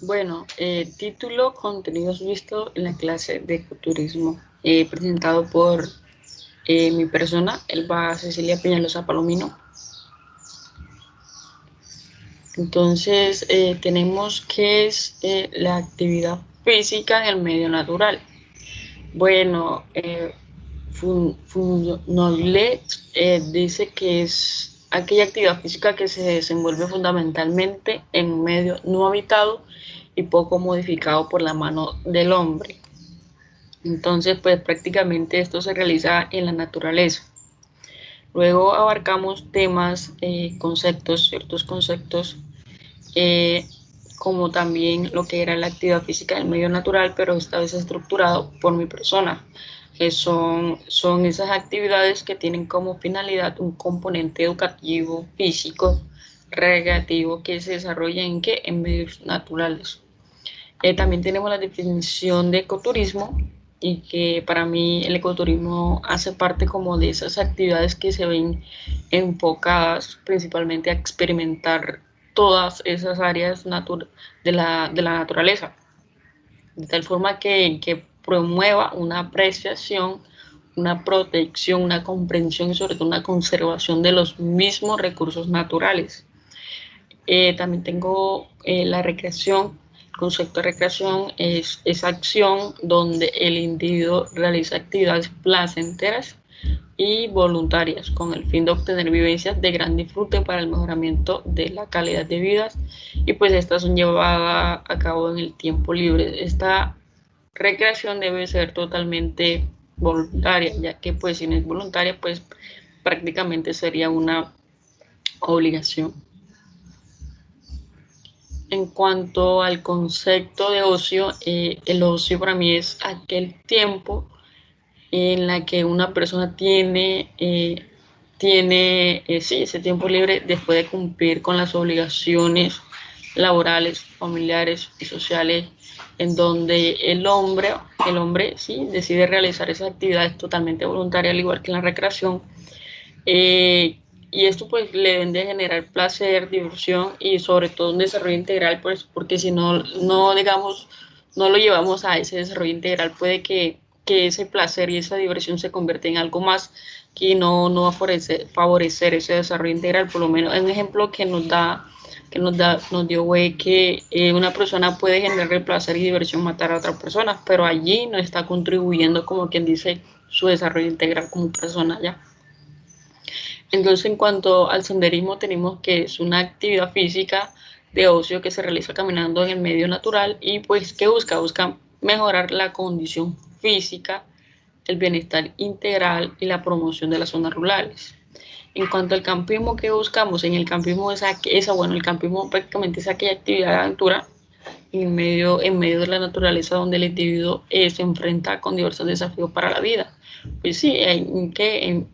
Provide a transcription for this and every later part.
Bueno, título, contenidos vistos en la clase de ecoturismo, presentado por mi persona, Elba Cecilia Peñalosa Palomino. Entonces, tenemos que es la actividad física en el medio natural. Bueno, Funnolet dice que es aquella actividad física que se desenvuelve fundamentalmente en un medio no habitado y poco modificado por la mano del hombre. Entonces, pues prácticamente esto se realiza en la naturaleza. Luego abarcamos temas, conceptos, ciertos conceptos, eh, como también lo que era la actividad física del medio natural, pero esta vez estructurado por mi persona, que son esas actividades que tienen como finalidad un componente educativo, físico, recreativo, que se desarrolla en, ¿qué? En medios naturales. También tenemos la definición de ecoturismo y que para mí el ecoturismo hace parte como de esas actividades que se ven enfocadas principalmente a experimentar todas esas áreas de la naturaleza, de tal forma que promueva una apreciación, una protección, una comprensión y sobre todo una conservación de los mismos recursos naturales. También tengo la recreación. El concepto de recreación es esa acción donde el individuo realiza actividades placenteras y voluntarias con el fin de obtener vivencias de gran disfrute para el mejoramiento de la calidad de vida, y pues estas son llevadas a cabo en el tiempo libre. Esta recreación debe ser totalmente voluntaria, ya que pues si no es voluntaria pues prácticamente sería una obligación. En cuanto al concepto de ocio, el ocio para mí es aquel tiempo en la que una persona sí, ese tiempo libre después de cumplir con las obligaciones laborales, familiares y sociales, en donde el hombre sí decide realizar esas actividades totalmente voluntarias, al igual que en la recreación, eh, y esto pues le deben de generar placer, diversión y sobre todo un desarrollo integral, pues porque si no digamos, no lo llevamos a ese desarrollo integral, puede que ese placer y esa diversión se convierta en algo más que no va a favorecer ese desarrollo integral. Por lo menos un ejemplo nos dio güey que una persona puede generar el placer y diversión matar a otra persona, pero allí no está contribuyendo como quien dice su desarrollo integral como persona ya. Entonces, en cuanto al senderismo, tenemos que es una actividad física de ocio que se realiza caminando en el medio natural y pues que busca mejorar la condición física, el bienestar integral y la promoción de las zonas rurales. En cuanto al campismo, ¿qué buscamos? En el campismo bueno, el campismo prácticamente es aquella actividad de aventura en medio de la naturaleza donde el individuo se enfrenta con diversos desafíos para la vida. Pues sí,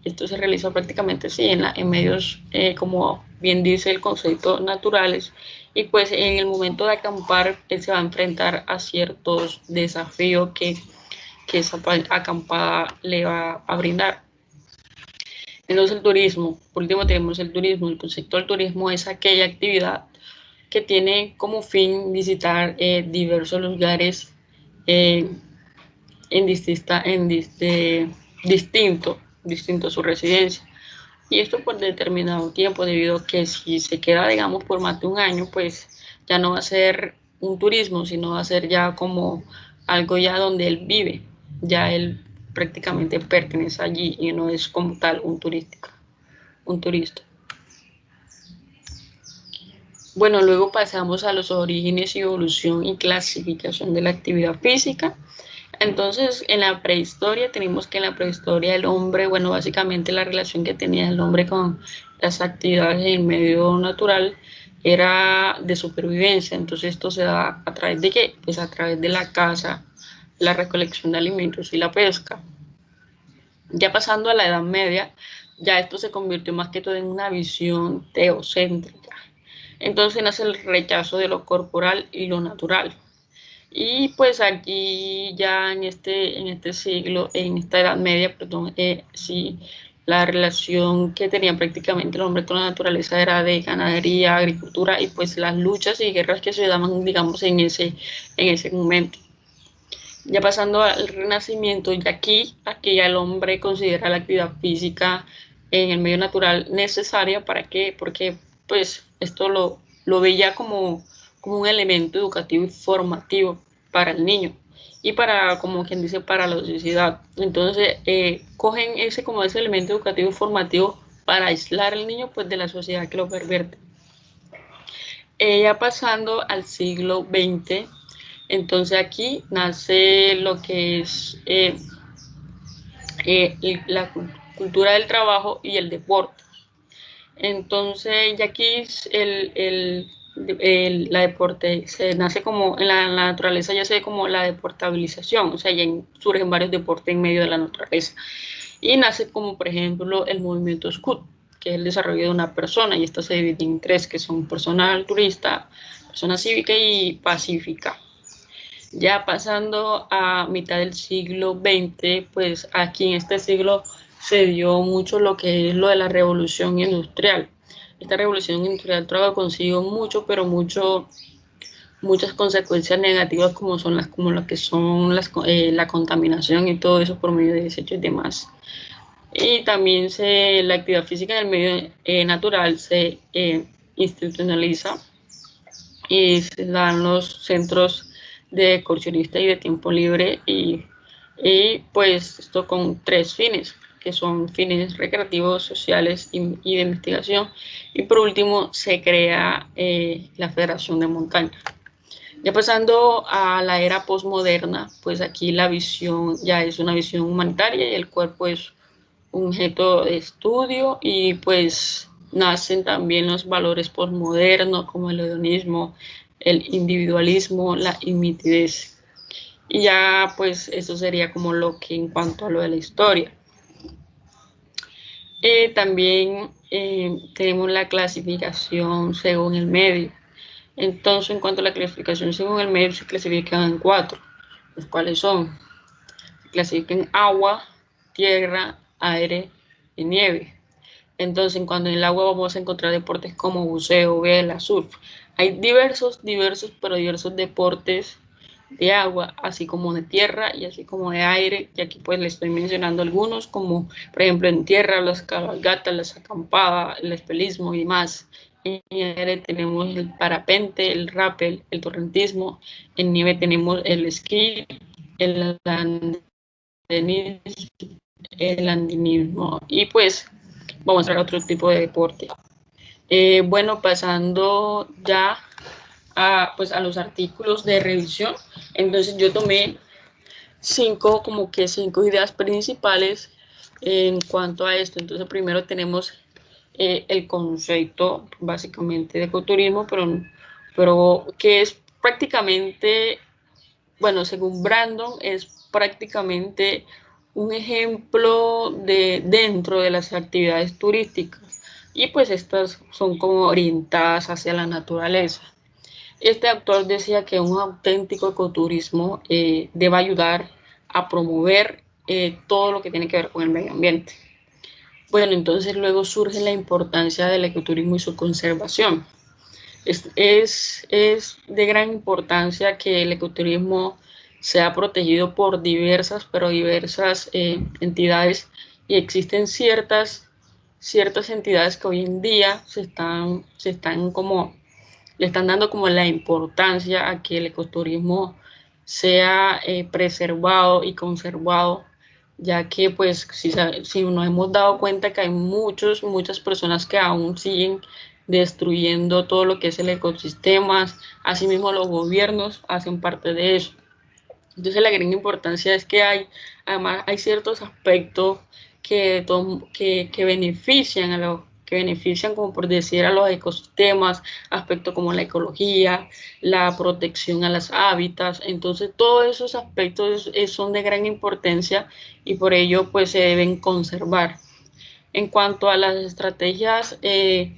esto se realiza prácticamente sí, en medios, como bien dice el concepto, naturales, y pues en el momento de acampar él se va a enfrentar a ciertos desafíos que esa acampada le va a brindar. Entonces el turismo, por último tenemos el turismo. El concepto del turismo es aquella actividad que tiene como fin visitar diversos lugares eh, distinto a su residencia. Y esto por determinado tiempo, debido a que si se queda, digamos, por más de un año, pues ya no va a ser un turismo, sino va a ser ya como algo ya donde él vive. Ya él prácticamente pertenece allí y no es como tal un turista. Bueno, luego pasamos a los orígenes y evolución y clasificación de la actividad física. Entonces, en la prehistoria tenemos que en la prehistoria el hombre, bueno, básicamente la relación que tenía el hombre con las actividades en el medio natural era de supervivencia. Entonces, esto se da a través de qué? Pues a través de la caza, la recolección de alimentos y la pesca. Ya pasando a la Edad Media, ya esto se convirtió más que todo en una visión teocéntrica. Entonces nace el rechazo de lo corporal y lo natural. Y pues aquí ya en este siglo, en esta Edad Media, perdón, sí, la relación que tenía prácticamente el hombre con la naturaleza era de ganadería, agricultura y pues las luchas y guerras que se daban, digamos, en ese momento. Ya pasando al Renacimiento, y aquí ya el hombre considera la actividad física en el medio natural necesaria. ¿Para qué? Porque pues esto lo veía como un elemento educativo y formativo para el niño y para, como quien dice, para la sociedad. Entonces, cogen ese como ese elemento educativo y formativo para aislar al niño pues de la sociedad que lo pervierte. Ya pasando al siglo XX, entonces aquí nace lo que es la cultura del trabajo y el deporte. Entonces ya aquí la deporte se nace como en la naturaleza, ya se ve como la deportabilización, o sea, ya surgen varios deportes en medio de la naturaleza. Y nace como por ejemplo el movimiento Scout, que es el desarrollo de una persona, y esto se divide en tres, que son personal, turista, persona cívica y pacífica. Ya pasando a mitad del siglo XX, pues aquí en este siglo se dio mucho lo que es lo de la revolución industrial. Esta revolución industrial trajo consigo muchas consecuencias negativas como lo que son la contaminación y todo eso por medio de desechos y demás. Y también la actividad física en el medio natural se institucionaliza y se dan los centros de excursionista y de tiempo libre y pues esto con tres fines, que son fines recreativos, sociales y de investigación. Y por último se crea la Federación de Montaña. Ya pasando a la era postmoderna, pues aquí la visión ya es una visión humanitaria y el cuerpo es un objeto de estudio y pues nacen también los valores postmodernos como el hedonismo, el individualismo, la inmitidez. Y ya pues eso sería como lo que en cuanto a lo de la historia. También tenemos la clasificación según el medio. Entonces, en cuanto a la clasificación según el medio, se clasifican en cuatro, los cuales son, se clasifican en agua, tierra, aire y nieve. Entonces, cuando en el agua vamos a encontrar deportes como buceo, vela, surf. Hay pero diversos deportes de agua, así como de tierra y así como de aire. Y aquí pues les estoy mencionando algunos, como por ejemplo en tierra, las cabalgatas, las acampadas, el espelismo y más. En aire tenemos el parapente, el rappel, el torrentismo. En nieve tenemos el esquí, el andenismo, el andinismo. Y pues vamos a ver otro tipo de deporte. Bueno, pasando ya pues a los artículos de revisión. Entonces yo tomé cinco ideas principales en cuanto a esto. Entonces primero tenemos el concepto básicamente de ecoturismo, pero que es prácticamente, bueno, según Brandon, es prácticamente un ejemplo de dentro de las actividades turísticas y pues estas son como orientadas hacia la naturaleza. Este autor decía que un auténtico ecoturismo debe ayudar a promover todo lo que tiene que ver con el medio ambiente. Bueno, entonces luego surge la importancia del ecoturismo y su conservación. Es de gran importancia que el ecoturismo sea protegido por diversas entidades y existen ciertas entidades que hoy en día le están dando como la importancia a que el ecoturismo sea preservado y conservado, ya que pues si nos hemos dado cuenta que hay muchas personas que aún siguen destruyendo todo lo que es el ecosistema, asimismo los gobiernos hacen parte de eso. Entonces la gran importancia es que además hay ciertos aspectos que benefician que benefician, como por decir, a los ecosistemas, aspectos como la ecología, la protección a los hábitats. Entonces todos esos aspectos son de gran importancia y por ello pues se deben conservar. En cuanto a las estrategias que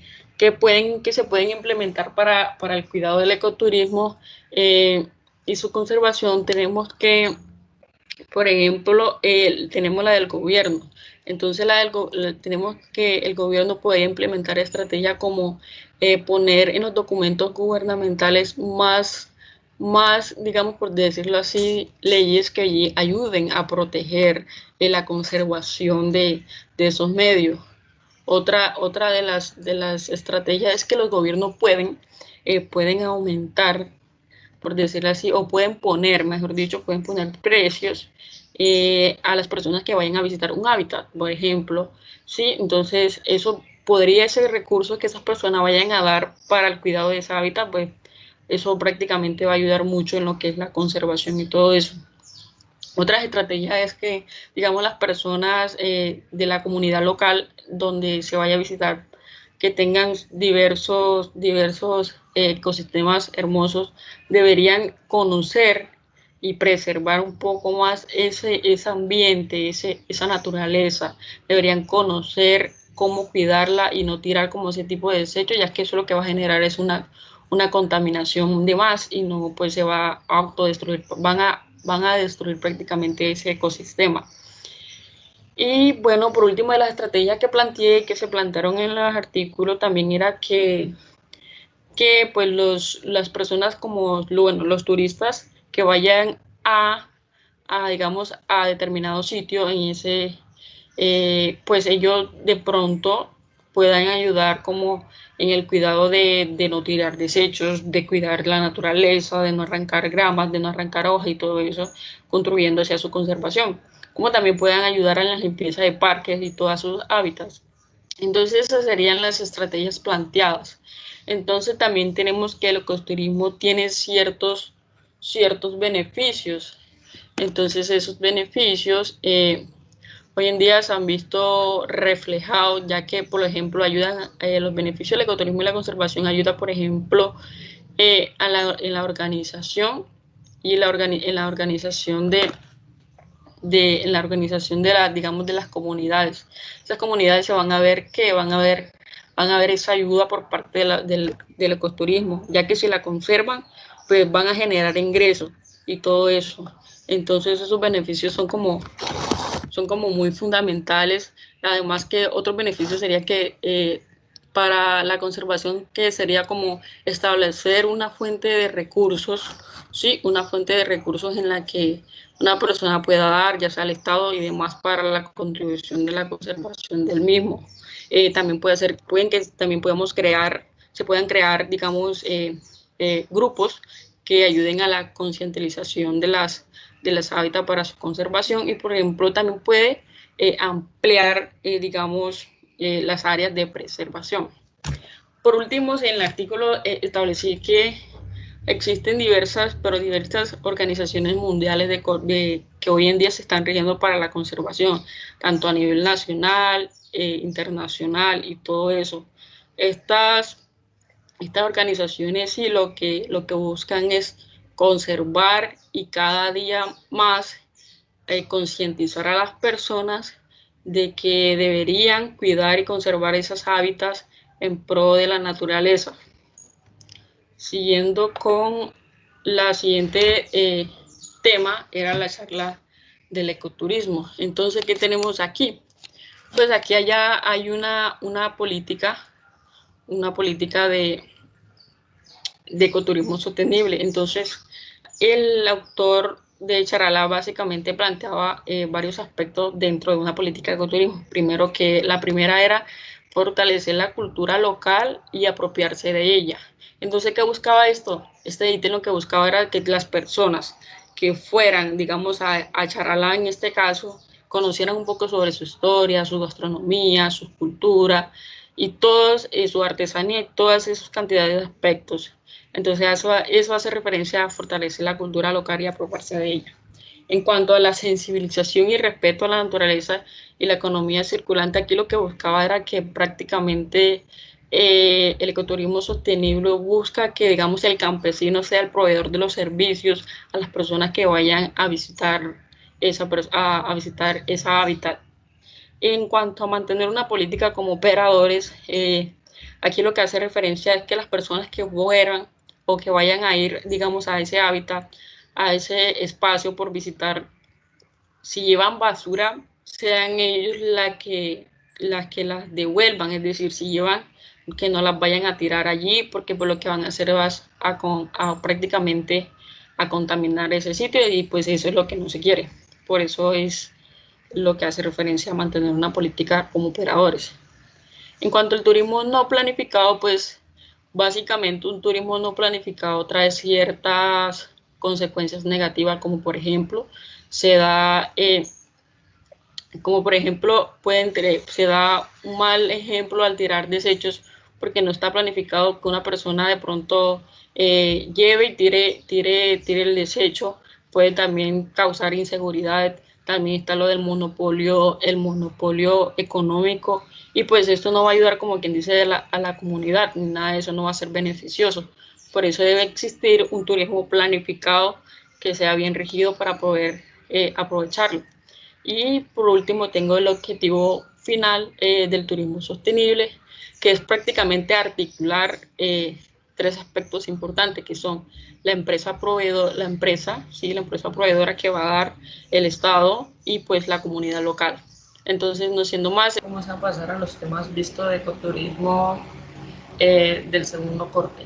se pueden implementar para el cuidado del ecoturismo y su conservación, tenemos que, por ejemplo, tenemos la del gobierno. Entonces tenemos que el gobierno puede implementar estrategias como poner en los documentos gubernamentales más, digamos, por decirlo así, leyes que ayuden a proteger la conservación de esos medios. Otra de las estrategias es que los gobiernos pueden aumentar, por decirlo así, o pueden poner, mejor dicho, pueden poner precios a las personas que vayan a visitar un hábitat, por ejemplo, ¿sí? Entonces, eso podría ser recurso que esas personas vayan a dar para el cuidado de ese hábitat, pues eso prácticamente va a ayudar mucho en lo que es la conservación y todo eso. Otras estrategias es que, digamos, las personas de la comunidad local donde se vaya a visitar, que tengan diversos ecosistemas hermosos, deberían conocer y preservar un poco más ese ambiente, esa naturaleza. Deberían conocer cómo cuidarla y no tirar como ese tipo de desechos, ya que eso lo que va a generar es una contaminación de más y no pues se va a autodestruir, van a destruir prácticamente ese ecosistema. Y bueno, por último, de las estrategias que planteé, que se plantearon en los artículos, también era que pues las personas como, bueno, los turistas que vayan digamos, a determinado sitio en ese, pues ellos de pronto puedan ayudar como en el cuidado de no tirar desechos, de cuidar la naturaleza, de no arrancar gramas, de no arrancar hojas y todo eso, contribuyendo hacia su conservación, como también puedan ayudar en la limpieza de parques y todos sus hábitats. Entonces esas serían las estrategias planteadas. Entonces también tenemos que el ecoturismo tiene ciertos beneficios. Entonces esos beneficios hoy en día se han visto reflejados, ya que, por ejemplo, ayudan los beneficios del ecoturismo y la conservación, ayuda, por ejemplo, en la organización y en la organización en la organización digamos, de las comunidades. Esas comunidades se van a ver que van a ver esa ayuda por parte del ecoturismo, ya que si la conservan, pues van a generar ingresos y todo eso. Entonces esos beneficios son como muy fundamentales. Además que otros beneficios sería que para la conservación, que sería como establecer una fuente de recursos, ¿sí? Una fuente de recursos en la que una persona pueda dar, ya sea al Estado y demás, para la contribución de la conservación del mismo. También también podemos se puedan crear, digamos, grupos que ayuden a la concientización de las hábitats para su conservación y, por ejemplo, también puede ampliar, digamos, las áreas de preservación. Por último, en el artículo establecí que existen diversas organizaciones mundiales que hoy en día se están rigiendo para la conservación, tanto a nivel nacional, internacional y todo eso. Estas organizaciones sí lo que buscan es conservar y cada día más concientizar a las personas de que deberían cuidar y conservar esos hábitats en pro de la naturaleza. Siguiendo con la siguiente tema, era la charla del ecoturismo. Entonces, ¿qué tenemos aquí? Pues aquí allá hay una política de ecoturismo sostenible. Entonces, el autor de Charalá básicamente planteaba varios aspectos dentro de una política de ecoturismo. Primero que la primera era fortalecer la cultura local y apropiarse de ella. Entonces, ¿qué buscaba esto? Este ítem lo que buscaba era que las personas que fueran, digamos, a Charalá en este caso, conocieran un poco sobre su historia, su gastronomía, su cultura y su artesanía y todas esas cantidades de aspectos. Entonces eso hace referencia a fortalecer la cultura local y apropiarse de ella. En cuanto a la sensibilización y respeto a la naturaleza y la economía circulante, aquí lo que buscaba era que prácticamente el ecoturismo sostenible busca que, digamos, el campesino sea el proveedor de los servicios a las personas que vayan a visitar a visitar esa hábitat. En cuanto a mantener una política como operadores, aquí lo que hace referencia es que las personas que fueran o que vayan a ir, digamos, a ese hábitat, a ese espacio por visitar, si llevan basura, sean ellos las devuelvan, es decir, si llevan, que no las vayan a tirar allí, porque por lo que van a hacer vas a prácticamente a contaminar ese sitio y pues eso es lo que no se quiere. Por eso es lo que hace referencia a mantener una política como operadores. En cuanto al turismo no planificado, pues básicamente un turismo no planificado trae ciertas consecuencias negativas, como por ejemplo se da como por ejemplo, se da un mal ejemplo al tirar desechos porque no está planificado que una persona de pronto lleve y tire el desecho, puede también causar inseguridad. También está lo del monopolio, el monopolio económico, y pues esto no va a ayudar, como quien dice, a la comunidad, ni nada de eso no va a ser beneficioso. Por eso debe existir un turismo planificado que sea bien regido para poder aprovecharlo. Y por último tengo el objetivo final del turismo sostenible, que es prácticamente articular tres aspectos importantes, que son la empresa proveedora que va a dar el Estado y pues la comunidad local. Entonces, no siendo más, vamos a pasar a los temas vistos de ecoturismo del segundo corte.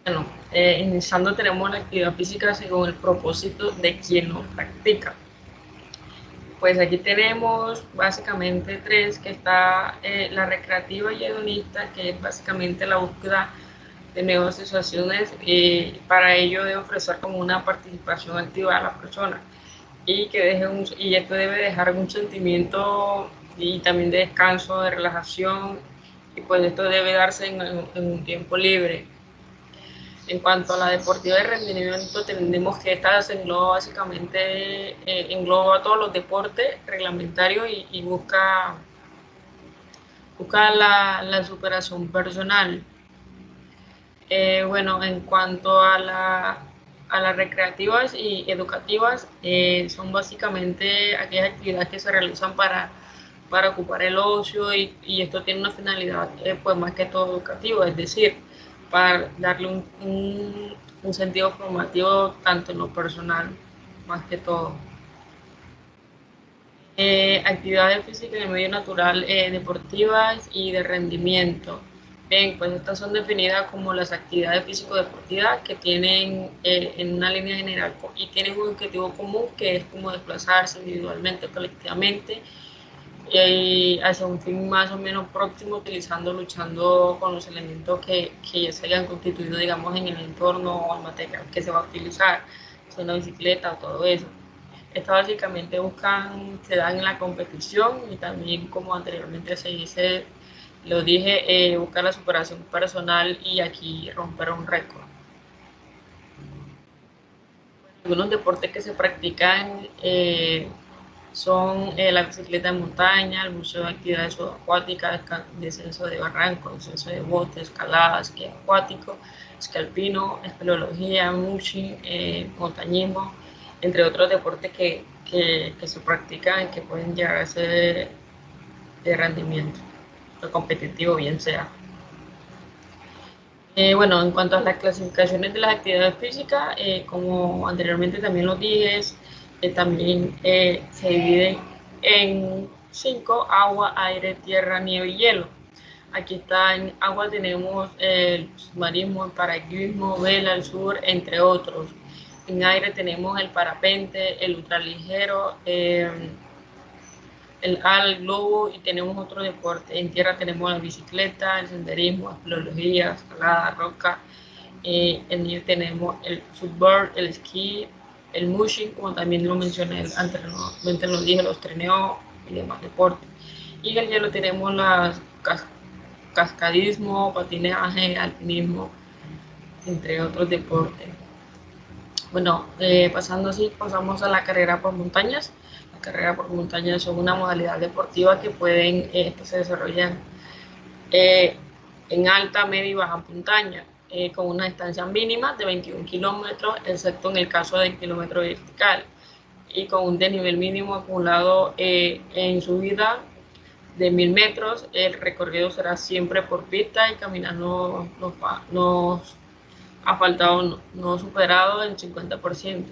Bueno, iniciando tenemos la actividad física según el propósito de quien lo practica. Pues aquí tenemos básicamente tres, que está la recreativa y hedonista, que es básicamente la búsqueda de nuevas sensaciones, y para ello debe ofrecer como una participación activa a la persona y esto debe dejar un sentimiento y también de descanso, de relajación, y pues esto debe darse en un tiempo libre. En cuanto a la deportiva de rendimiento, tenemos que esta se engloba básicamente, engloba todos los deportes reglamentarios y busca la superación personal. Bueno, en cuanto a las recreativas y educativas, son básicamente aquellas actividades que se realizan para ocupar el ocio, y esto tiene una finalidad pues más que todo educativa, es decir, para darle un sentido formativo tanto en lo personal más que todo. Actividades físicas en el medio natural, deportivas y de rendimiento. Bien, pues estas son definidas como las actividades físico-deportivas que tienen en una línea general y tienen un objetivo común, que es como desplazarse individualmente o colectivamente hacia un fin más o menos próximo, luchando con los elementos que ya se hayan constituido, digamos, en el entorno o el material que se va a utilizar, sea una bicicleta o todo eso. Estas básicamente se dan en la competición y también, como anteriormente se dice, lo dije, buscar la superación personal y aquí romper un récord. Algunos deportes que se practican son la bicicleta de montaña, el buceo de actividades subacuáticas, descenso de barrancos, descenso de botes, escalada, esquí acuático, esquí alpino, espeleología, mushing, montañismo, entre otros deportes que se practican y que pueden llegar a ser de rendimiento o competitivo, bien sea. Bueno, en cuanto a las clasificaciones de las actividades físicas, como anteriormente también lo dije, también se dividen en 5: agua, aire, tierra, nieve y hielo. Aquí está, en agua tenemos el submarismo, el paracaidismo, vela, el sur, entre otros. En aire tenemos el parapente, el ultraligero, el globo, y tenemos otro deporte. En tierra tenemos la bicicleta, el senderismo, espeleología, escalada, roca. En nieve tenemos el footboard, el esquí, el mushing, como también lo mencioné anteriormente, lo dije, los trineos y demás deportes. Y en el hielo tenemos las cascadismo, patinaje, alpinismo, entre otros deportes. Bueno, pasamos a la carrera por montañas. La carrera por montañas son una modalidad deportiva que se desarrollan eh, en alta, media y baja montaña, con una distancia mínima de 21 kilómetros, excepto en el caso del kilómetro vertical, y con un desnivel mínimo acumulado en subida de 1000 metros. El recorrido será siempre por pista y caminando asfaltado no superado en 50%.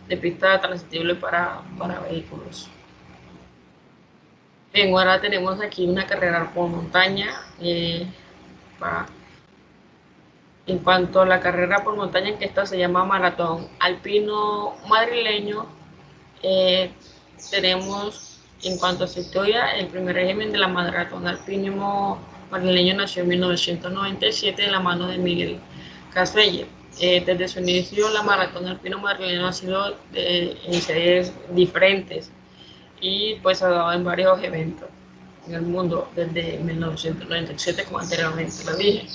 de pista transible para vehículos. Bien, ahora tenemos aquí una carrera por montaña. Para, en cuanto a la carrera por montaña, que esta se llama Maratón Alpino Madrileño, eh, tenemos en cuanto a su historia, el primer régimen de la maratón alpino madrileño nació en 1997 de la mano de Miguel Caselle. Desde su inicio, la maratón alpino madrileño ha sido en series diferentes y pues ha dado en varios eventos en el mundo desde 1997, como anteriormente lo dije.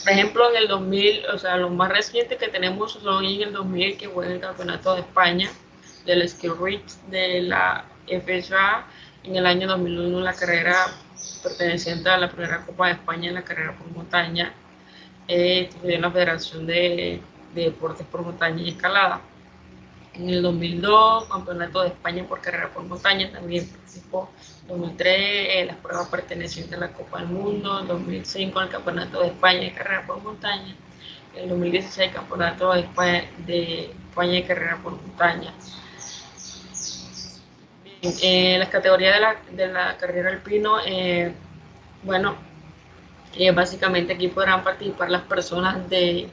Por ejemplo, en el 2000, o sea, lo más reciente que tenemos son en el 2000, que fue en el Campeonato de España del Ski Reach de la FSA. En el año 2001, la carrera perteneciente a la primera Copa de España en la carrera por montaña, en la Federación de Deportes por Montaña y Escalada. En el 2002, Campeonato de España por carrera por montaña, también participó. En 2003, las pruebas pertenecientes a la Copa del Mundo. En 2005, el Campeonato de España de carrera por montaña. En el 2016, Campeonato de España de carrera por montaña. En las categorías de la carrera alpino, bueno, básicamente aquí podrán participar las personas de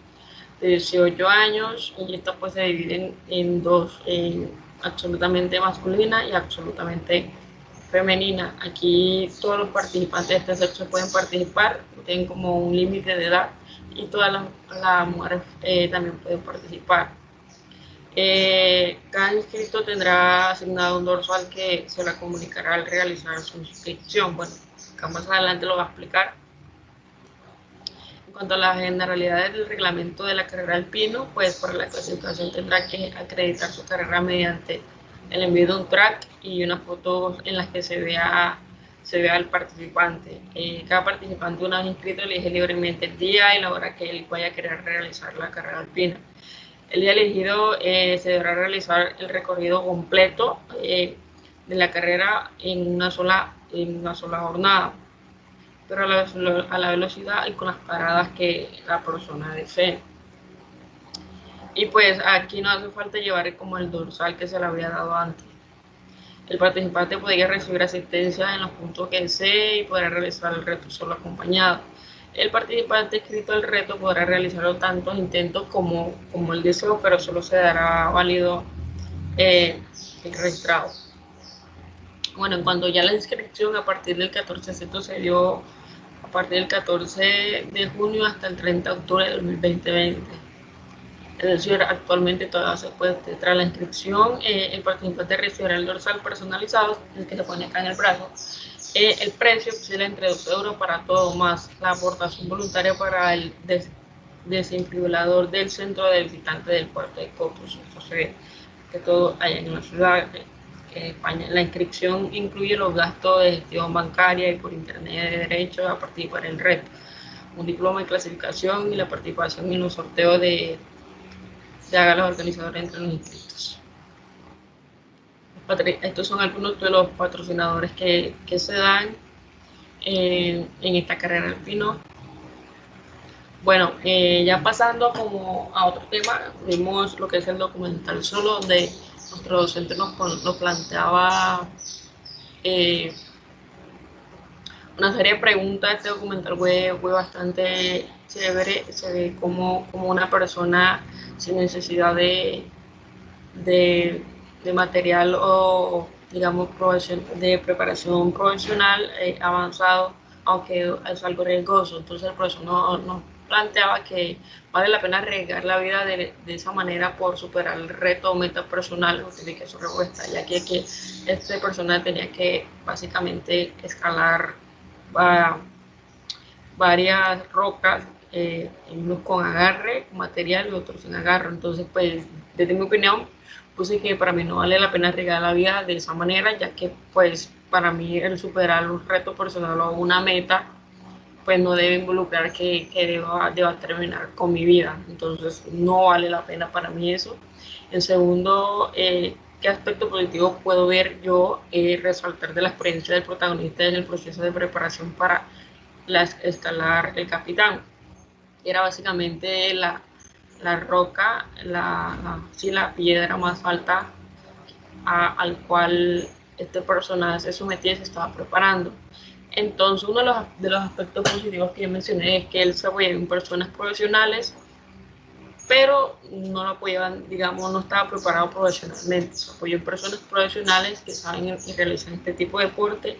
18 años, y estas pues se dividen en dos, absolutamente masculina y absolutamente femenina. Aquí todos los participantes de este sexo pueden participar, tienen como un límite de edad, y todas las mujeres también pueden participar. Cada inscrito tendrá asignado un dorsal que se le comunicará al realizar su inscripción. Bueno, acá más adelante lo va a explicar. En cuanto a las generalidades del reglamento de la carrera alpino, pues para la clasificación tendrá que acreditar su carrera mediante el envío de un track y una foto en las que se vea al participante. Cada participante, una vez inscrito, elige libremente el día y la hora que él vaya a querer realizar la carrera alpina. El día elegido se deberá realizar el recorrido completo de la carrera en una sola jornada, pero a la velocidad y con las paradas que la persona desee. Y pues aquí no hace falta llevar como el dorsal que se le había dado antes. El participante podría recibir asistencia en los puntos que desee y podrá realizar el reto solo acompañado. El participante inscrito al reto podrá realizarlo tantos intentos como el deseo, pero solo se dará válido el registrado. Bueno, en cuanto ya la inscripción a partir del 14, se dio a partir del 14 de junio hasta el 30 de octubre de 2020. Es decir, actualmente todavía se puede, tras la inscripción, el participante recibirá el dorsal personalizado, el que se pone acá en el brazo. El precio oscila entre 2 euros para todo, más la aportación voluntaria para el desinfibrilador del centro de visitantes del puerto de Cocos. Entonces, que todo allá en la ciudad de España. La inscripción incluye los gastos de gestión bancaria y por internet de derecho a participar en el reto, un diploma de clasificación y la participación en un sorteo de hagan los organizadores entre los inscritos. Estos son algunos de los patrocinadores que se dan en esta carrera alpino. Bueno, ya pasando como a otro tema, vimos lo que es el documental solo, donde nuestro docente nos planteaba una serie de preguntas. Este documental fue bastante chévere. Se ve como una persona sin necesidad de material o, digamos, de preparación profesional avanzado, aunque es algo riesgoso. Entonces el profesor nos planteaba que vale la pena arriesgar la vida de esa manera por superar el reto o meta personal, justifique su respuesta, ya que este personal tenía que básicamente escalar varias rocas, unos con agarre, material, y otros sin agarre. Entonces, pues, desde mi opinión, puse que para mí no vale la pena arriesgar la vida de esa manera, ya que, pues, para mí el superar un reto personal o una meta, pues no debe involucrar que deba terminar con mi vida. Entonces, no vale la pena para mí eso. En segundo, ¿qué aspecto positivo puedo ver yo resaltar de la experiencia del protagonista en el proceso de preparación para escalar el Capitán? Era básicamente la roca, sí, la piedra más alta al cual este personaje se sometía y se estaba preparando. Entonces, uno de los aspectos positivos que yo mencioné es que él se apoyaba en personas profesionales, pero no lo apoyaban, digamos, no estaba preparado profesionalmente. Se apoyó en personas profesionales que saben y realizan este tipo de deporte.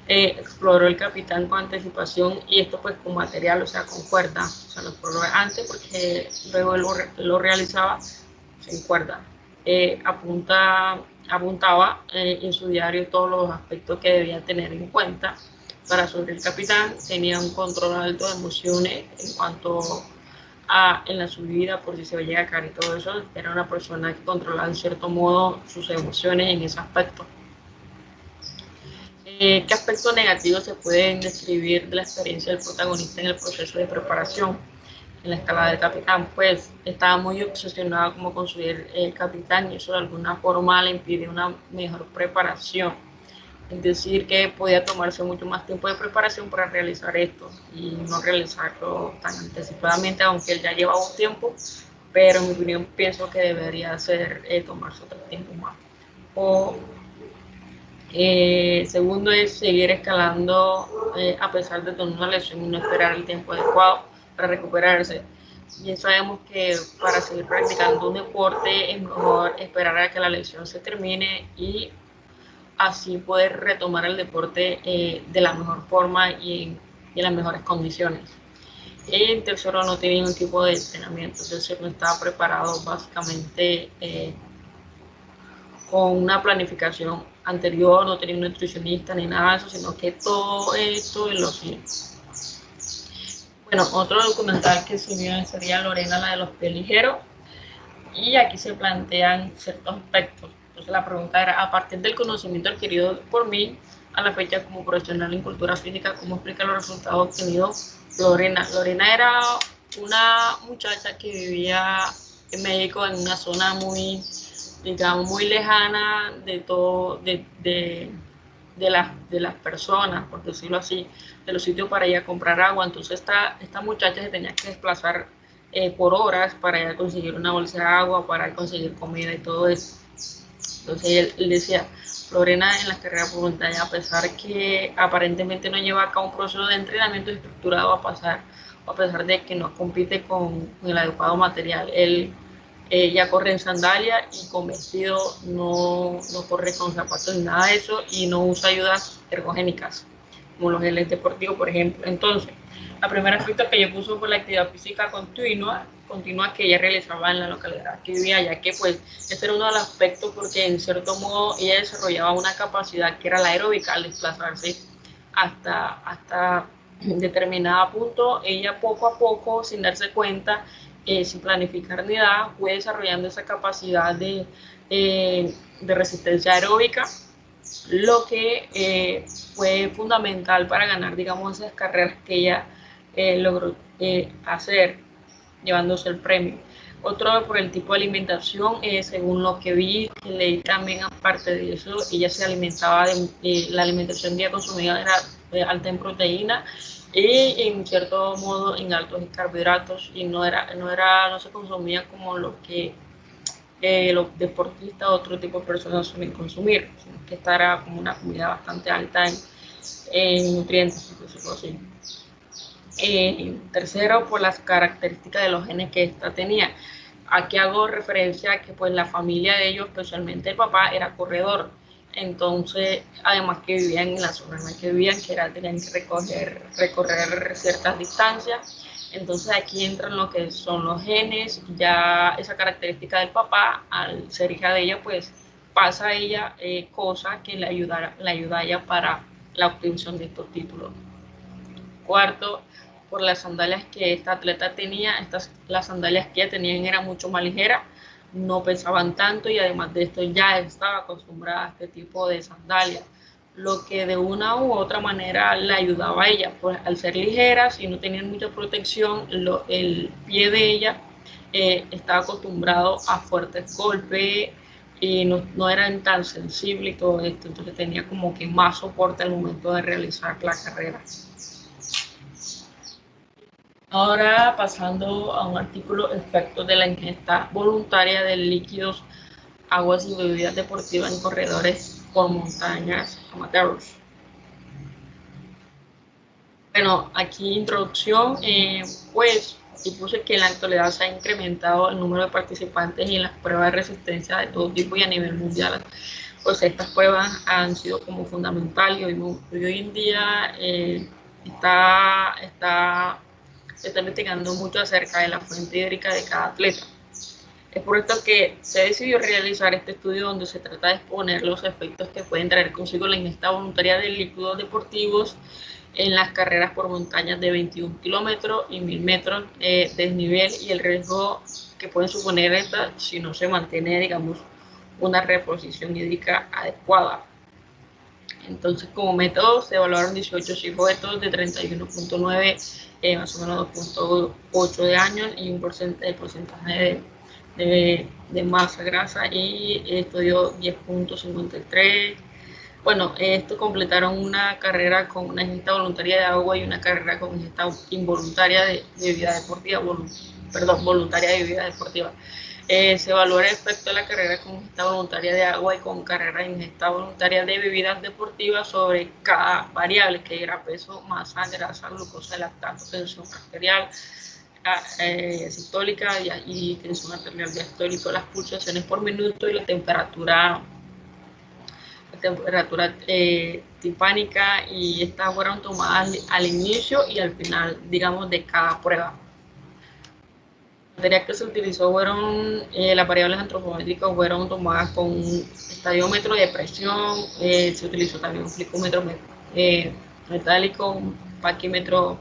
Exploró el capitán con anticipación y esto pues con material, o sea, con cuerda. O sea, lo exploró antes porque luego lo realizaba sin cuerda. Apuntaba en su diario todos los aspectos que debía tener en cuenta para subir el capitán. Tenía un control alto de emociones en cuanto en la subida, por si se veía a caer y todo eso. Era una persona que controlaba en cierto modo sus emociones en ese aspecto. ¿Qué aspectos negativos se pueden describir de la experiencia del protagonista en el proceso de preparación en la escalada del capitán? Pues estaba muy obsesionado como con subir el capitán y eso de alguna forma le impidió una mejor preparación. Es decir, que podía tomarse mucho más tiempo de preparación para realizar esto y no realizarlo tan anticipadamente, aunque él ya llevaba un tiempo, pero en mi opinión pienso que debería ser tomarse otro tiempo más. O segundo es seguir escalando a pesar de tener una lesión y no esperar el tiempo adecuado para recuperarse. Bien sabemos que para seguir practicando un deporte es mejor esperar a que la lesión se termine y así poder retomar el deporte de la mejor forma y en las mejores condiciones. En tercero, no tenía ningún tipo de entrenamiento, es decir, no estaba preparado básicamente con una planificación anterior, no tenía un nutricionista ni nada de eso, sino que todo esto lo hacía. Bueno, otro documental que sirvió sería Lorena, la de los pies ligeros, y aquí se plantean ciertos aspectos. Entonces la pregunta era, a partir del conocimiento adquirido por mí a la fecha como profesional en cultura física, ¿cómo explica los resultados obtenidos Lorena? Lorena era una muchacha que vivía en México en una zona muy, digamos, muy lejana de todo, de las personas, por decirlo así, de los sitios para ir a comprar agua. Entonces esta muchacha se tenía que desplazar por horas para ir a conseguir una bolsa de agua, para conseguir comida y todo eso. Entonces él decía, Lorena en la carrera por montaña, a pesar que aparentemente no lleva a cabo un proceso de entrenamiento estructurado a pesar de que no compite con el adecuado material, ella corre en sandalia y con vestido, no corre con zapatos ni nada de eso y no usa ayudas ergogénicas, como los geles deportivos, por ejemplo. Entonces, la primera aspecto que yo puso fue la actividad física continua que ella realizaba en la localidad que vivía, ya que pues este era uno de los aspectos porque en cierto modo ella desarrollaba una capacidad que era la aeróbica al desplazarse hasta determinado punto. Ella poco a poco, sin darse cuenta, sin planificar ni nada, fue desarrollando esa capacidad de resistencia aeróbica, lo que fue fundamental para ganar, digamos, esas carreras que ella logró hacer, llevándose el premio. Otro por el tipo de alimentación, según lo que vi, que leí también aparte de eso, ella se alimentaba la alimentación que ella consumía era alta en proteína y en cierto modo en altos en carbohidratos y no se consumía como lo que los deportistas o otro tipo de personas suelen consumir, sino que esta era como una comida bastante alta en nutrientes, por decirlo así. Tercero, por las características de los genes que esta tenía. Aquí hago referencia a que pues la familia de ellos, especialmente el papá, era corredor. Entonces, además que vivían en la zona en la que vivían, que era, tenían que recorrer ciertas distancias. Entonces aquí entran lo que son los genes, ya esa característica del papá, al ser hija de ella, pues pasa a ella cosa que le ayuda a ella para la obtención de estos títulos. Cuarto, por las sandalias que esta atleta tenía, las sandalias que ella tenía eran mucho más ligeras, no pesaban tanto y además de esto ya estaba acostumbrada a este tipo de sandalias, lo que de una u otra manera le ayudaba a ella, pues al ser ligeras y no tenían mucha protección, el pie de ella estaba acostumbrado a fuertes golpes y no eran tan sensibles y todo esto, entonces tenía como que más soporte al momento de realizar la carrera. Ahora pasando a un artículo, efectos de la ingesta voluntaria de líquidos, aguas y bebidas deportivas en corredores por montañas amateurs. Bueno, aquí introducción, pues supuse que en la actualidad se ha incrementado el número de participantes en las pruebas de resistencia de todo tipo y a nivel mundial. Pues estas pruebas han sido como fundamental y hoy en día se está investigando mucho acerca de la fuente hídrica de cada atleta. Es por esto que se decidió realizar este estudio donde se trata de exponer los efectos que pueden traer consigo la ingesta voluntaria de líquidos deportivos en las carreras por montañas de 21 kilómetros y 1000 metros desnivel y el riesgo que pueden suponer esta si no se mantiene, digamos, una reposición hídrica adecuada. Entonces, como método, se evaluaron 18 cigotos de 31.9, más o menos 2.8 de años y un porcentaje de masa grasa y esto dio 10.53. Bueno, esto completaron una carrera con una ingesta voluntaria de agua y una carrera con ingesta involuntaria de vida deportiva, voluntaria de vida deportiva. Se evalúa el efecto de la carrera con ingesta voluntaria de agua y con carrera de ingesta voluntaria de bebidas deportivas sobre cada variable, que era peso, masa, grasa, glucosa, lactato, tensión arterial, sistólica y tensión arterial diastólica, las pulsaciones por minuto y la temperatura timpánica, y estas fueron tomadas al inicio y al final, digamos, de cada prueba. Las materias que se utilizó fueron las variables antropométricas, fueron tomadas con un estadiómetro de presión, se utilizó también un flicómetro metálico, un paquímetro,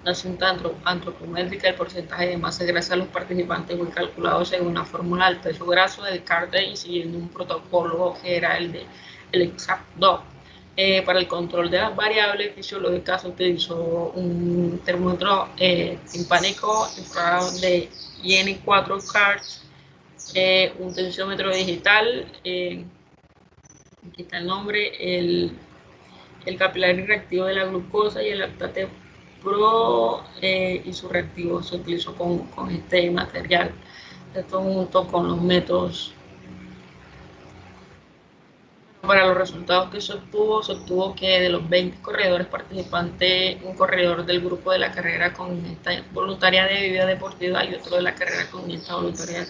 una cinta antropométrica. El porcentaje de masa grasa de los participantes fue calculado según una fórmula del peso graso del Carter y siguiendo un protocolo que era el de el EXACT-2. Para el control de las variables fisiológicas se utilizó un termómetro timpánico de IN4 CARTS, un tensiómetro digital, aquí está el nombre, el capilar reactivo de la glucosa y el lactate pro y su reactivo se utilizó con este material. Esto junto con los métodos. Para los resultados que se obtuvo que de los 20 corredores participantes, un corredor del grupo de la carrera con ingesta voluntaria de bebida deportiva y otro de la carrera con ingesta voluntaria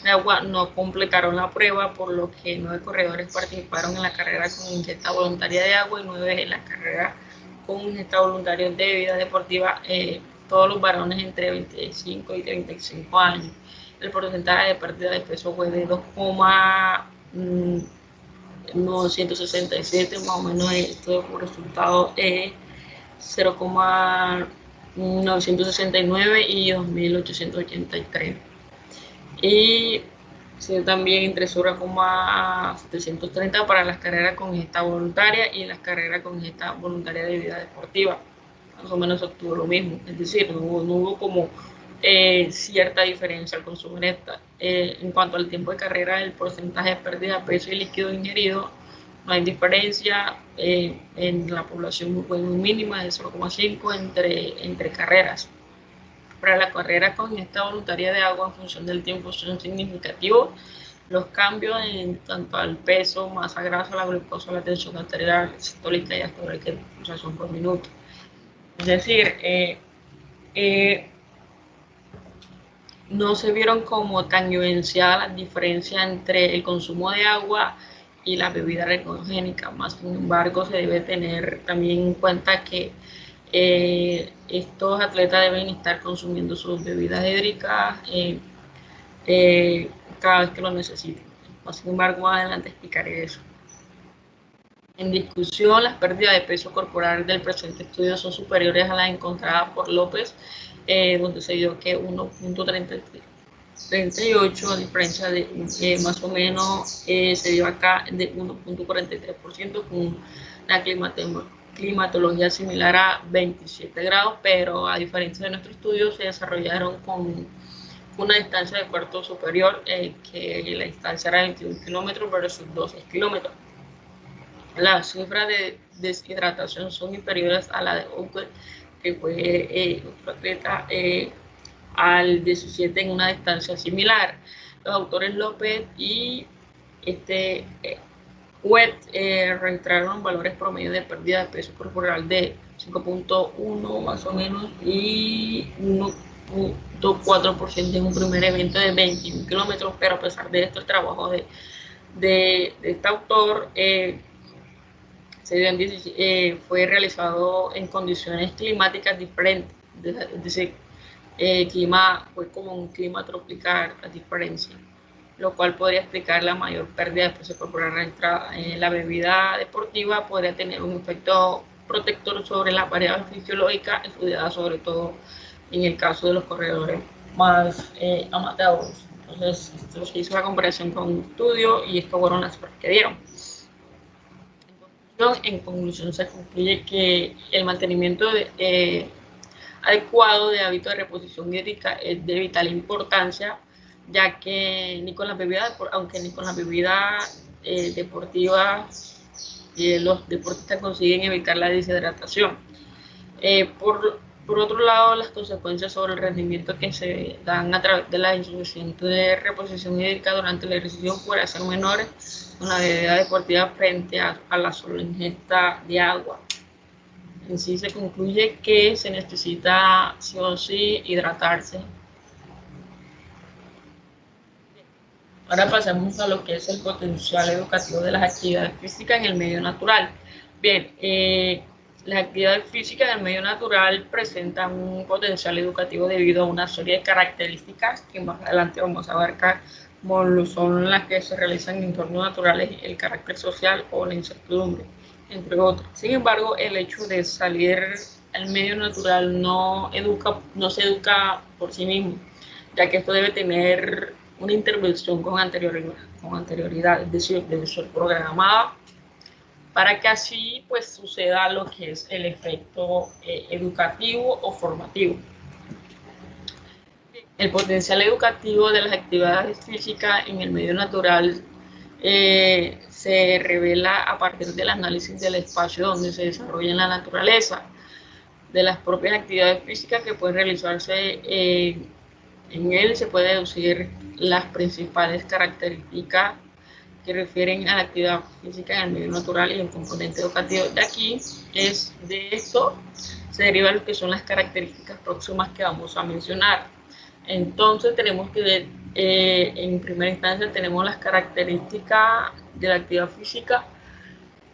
de agua no completaron la prueba, por lo que 9 corredores participaron en la carrera con ingesta voluntaria de agua y 9 en la carrera con ingesta voluntaria de bebida deportiva, todos los varones entre 25 y 35 años. El porcentaje de pérdida de peso fue de 2,167, más o menos esto por resultado es 0,969 y 2.883. Y también entre 0,730 para las carreras con ingesta voluntaria y las carreras con ingesta voluntaria de vida deportiva. Más o menos obtuvo lo mismo, es decir, no hubo como cierta diferencia al consumir esta. En cuanto al tiempo de carrera, el porcentaje de pérdida de peso y líquido ingerido, no hay diferencia en la población muy mínima de 0,5 entre carreras. Para la carrera con ingesta voluntaria de agua en función del tiempo son significativos los cambios en tanto al peso, masa grasa, la glucosa, la tensión arterial, sistólica y diastólica, pulsación por minuto. Es decir, no se vieron como tan evidenciadas las diferencias entre el consumo de agua y la bebida recogénica. Más sin embargo, se debe tener también en cuenta que estos atletas deben estar consumiendo sus bebidas hídricas cada vez que lo necesiten. Más sin embargo, más adelante explicaré eso. En discusión, las pérdidas de peso corporal del presente estudio son superiores a las encontradas por López, donde se dio que 1.38, a diferencia de más o menos se dio acá de 1.43%, con una climatología similar a 27 grados, pero a diferencia de nuestro estudio se desarrollaron con una distancia de cuarto superior, que la distancia era 21 kilómetros versus 12 kilómetros. Las cifras de deshidratación son inferiores a la de Oakwood, que fue otro atleta, al 17 en una distancia similar. Los autores López y Wet registraron valores promedio de pérdida de peso corporal de 5.1 más o menos y 1.4% en un primer evento de 21 kilómetros, pero a pesar de esto el trabajo de este autor fue realizado en condiciones climáticas diferentes, es decir, el clima fue como un clima tropical a diferencia, lo cual podría explicar la mayor pérdida de peso corporal registrada. La bebida deportiva podría tener un efecto protector sobre la variable fisiológica, estudiada sobre todo en el caso de los corredores más amateurs. Entonces, esto se hizo la comparación con un estudio y estas fueron las pruebas que dieron. En conclusión, se concluye que el mantenimiento adecuado de hábitos de reposición hídrica es de vital importancia, ya que aunque ni con la bebida deportiva los deportistas consiguen evitar la deshidratación. Por otro lado, las consecuencias sobre el rendimiento que se dan a través de la insuficiente reposición hídrica durante el ejercicio pueden ser menores con la bebida deportiva frente a la sola ingesta de agua. En sí se concluye que se necesita sí o sí hidratarse. Ahora pasamos a lo que es el potencial educativo de las actividades físicas en el medio natural. Bien, las actividades físicas en el medio natural presentan un potencial educativo debido a una serie de características que más adelante vamos a abarcar, como son las que se realizan en entornos naturales, el carácter social o la incertidumbre, entre otros. Sin embargo, el hecho de salir al medio natural no se educa por sí mismo, ya que esto debe tener una intervención con anterioridad, es decir, debe ser programada para que así pues suceda lo que es el efecto educativo o formativo. El potencial educativo de las actividades físicas en el medio natural se revela a partir del análisis del espacio donde se desarrolla en la naturaleza, de las propias actividades físicas que pueden realizarse en él. Se puede deducir las principales características que refieren a la actividad física en el medio natural y el componente educativo. De aquí de esto se deriva lo que son las características próximas que vamos a mencionar. Entonces tenemos que ver, en primera instancia tenemos las características de la actividad física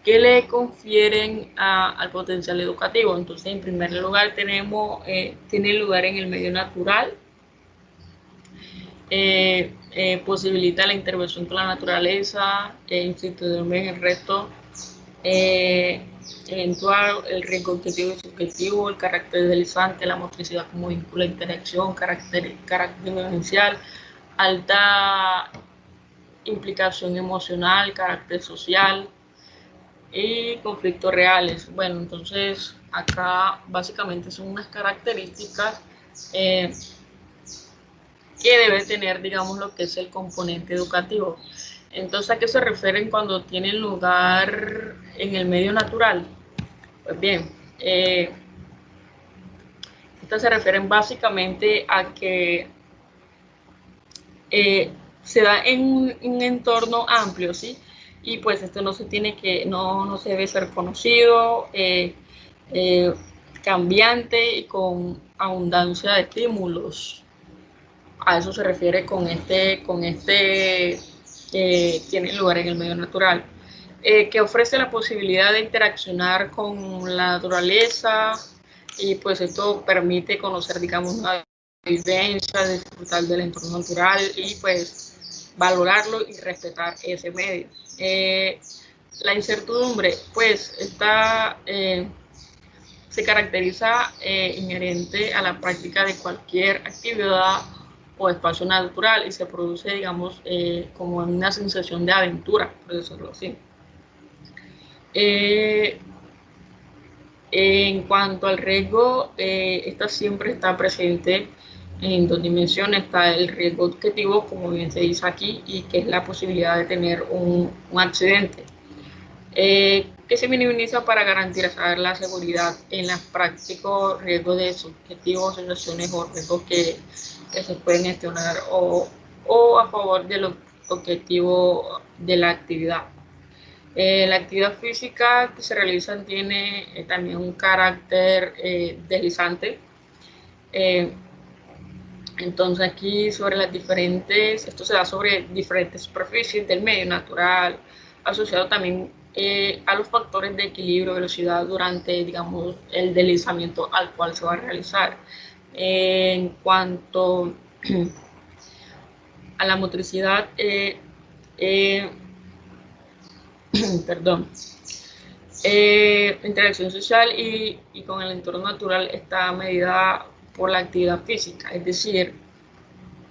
que le confieren al potencial educativo. Entonces, en primer lugar tiene lugar en el medio natural, posibilita la intervención con la naturaleza, instituir el reto eventual, el riesgo objetivo y subjetivo, el carácter deslizante, la motricidad como vínculo de interacción, carácter vivencial, alta implicación emocional, carácter social y conflictos reales. Bueno, entonces acá básicamente son unas características que debe tener, digamos, lo que es el componente educativo. Entonces, ¿a qué se refieren cuando tienen lugar en el medio natural? Pues bien, estas se refieren básicamente a que se da en un entorno amplio, ¿sí? Y pues esto no se debe ser conocido, cambiante y con abundancia de estímulos. A eso se refiere tiene lugar en el medio natural, que ofrece la posibilidad de interaccionar con la naturaleza y pues esto permite conocer, digamos, una vivencia, disfrutar del entorno natural y pues valorarlo y respetar ese medio. La incertidumbre, pues, se caracteriza inherente a la práctica de cualquier actividad o espacio natural y se produce, digamos, como una sensación de aventura, por decirlo así. En cuanto al riesgo, esta siempre está presente en dos dimensiones. Está el riesgo objetivo, como bien se dice aquí, y que es la posibilidad de tener un accidente. que se minimiza para garantizar la seguridad en los prácticos riesgos de subjetivos, sensaciones o riesgos que se pueden gestionar o a favor del objetivo de la actividad. La actividad física que se realiza tiene también un carácter deslizante. Entonces aquí sobre las diferentes, esto se da sobre diferentes superficies del medio natural, asociado también a los factores de equilibrio, velocidad durante, digamos, el deslizamiento al cual se va a realizar. En cuanto a la motricidad, perdón, interacción social y con el entorno natural está medida por la actividad física, es decir,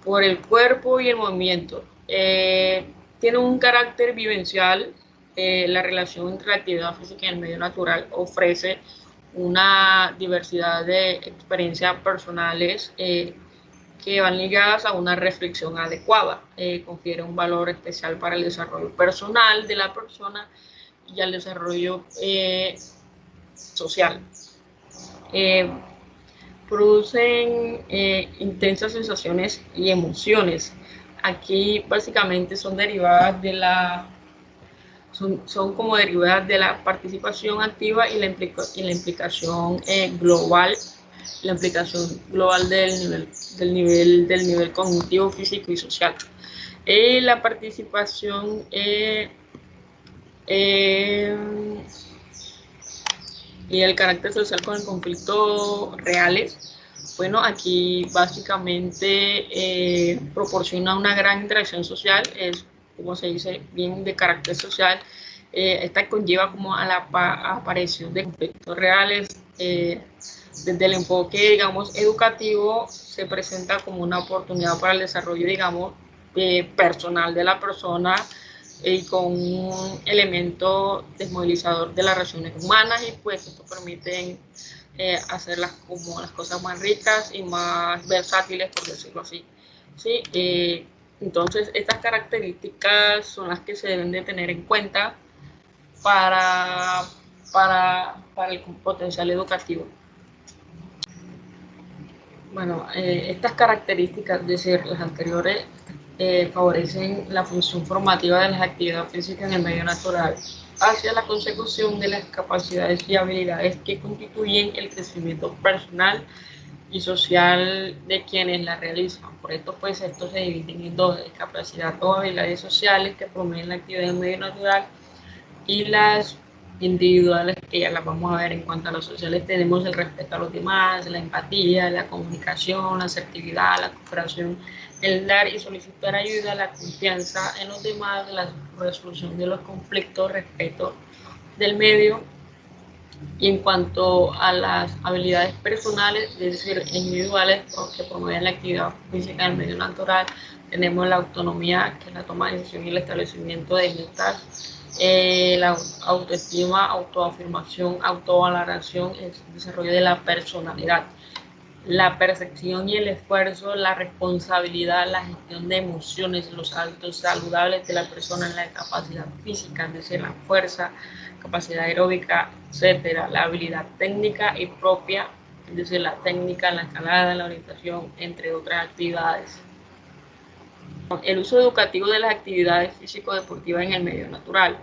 por el cuerpo y el movimiento. Tiene un carácter vivencial. La relación entre la actividad física y el medio natural ofrece una diversidad de experiencias personales que van ligadas a una reflexión adecuada. Confiere un valor especial para el desarrollo personal de la persona y al desarrollo social. Producen intensas sensaciones y emociones. Aquí básicamente son derivadas de son como derivadas de la participación activa y la implicación global, la implicación global del nivel cognitivo, físico y social. La participación y el carácter social con el conflicto reales. Bueno, aquí básicamente proporciona una gran interacción social, es como se dice, bien de carácter social. Esta conlleva como a la aparición de conflictos reales. Desde el enfoque, digamos, educativo, se presenta como una oportunidad para el desarrollo, digamos, personal de la persona y con un elemento desmovilizador de las relaciones humanas, y pues esto permite hacerlas como las cosas más ricas y más versátiles, por decirlo así. ¿Sí? Entonces estas características son las que se deben de tener en cuenta para el potencial educativo. Bueno, estas características, es decir, las anteriores, favorecen la función formativa de las actividades físicas en el medio natural hacia la consecución de las capacidades y habilidades que constituyen el crecimiento personal y social de quienes la realizan. Por esto, pues, esto se divide en dos: capacidades o habilidades sociales que promueven la actividad en el medio natural, y las individuales, que ya las vamos a ver. En cuanto a los sociales, tenemos el respeto a los demás, la empatía, la comunicación, la asertividad, la cooperación, el dar y solicitar ayuda, la confianza en los demás, la resolución de los conflictos, respeto del medio. Y en cuanto a las habilidades personales, es decir, individuales, que promueven la actividad física en el medio natural, tenemos la autonomía, que es la toma de decisión y el establecimiento de metas, la autoestima, autoafirmación, autovaloración, el desarrollo de la personalidad, la percepción y el esfuerzo, la responsabilidad, la gestión de emociones, los hábitos saludables de la persona, la capacidad física, es decir, la fuerza, capacidad aeróbica, etcétera, la habilidad técnica y propia, es decir, la técnica, la escalada, la orientación, entre otras actividades. El uso educativo de las actividades físico-deportivas en el medio natural.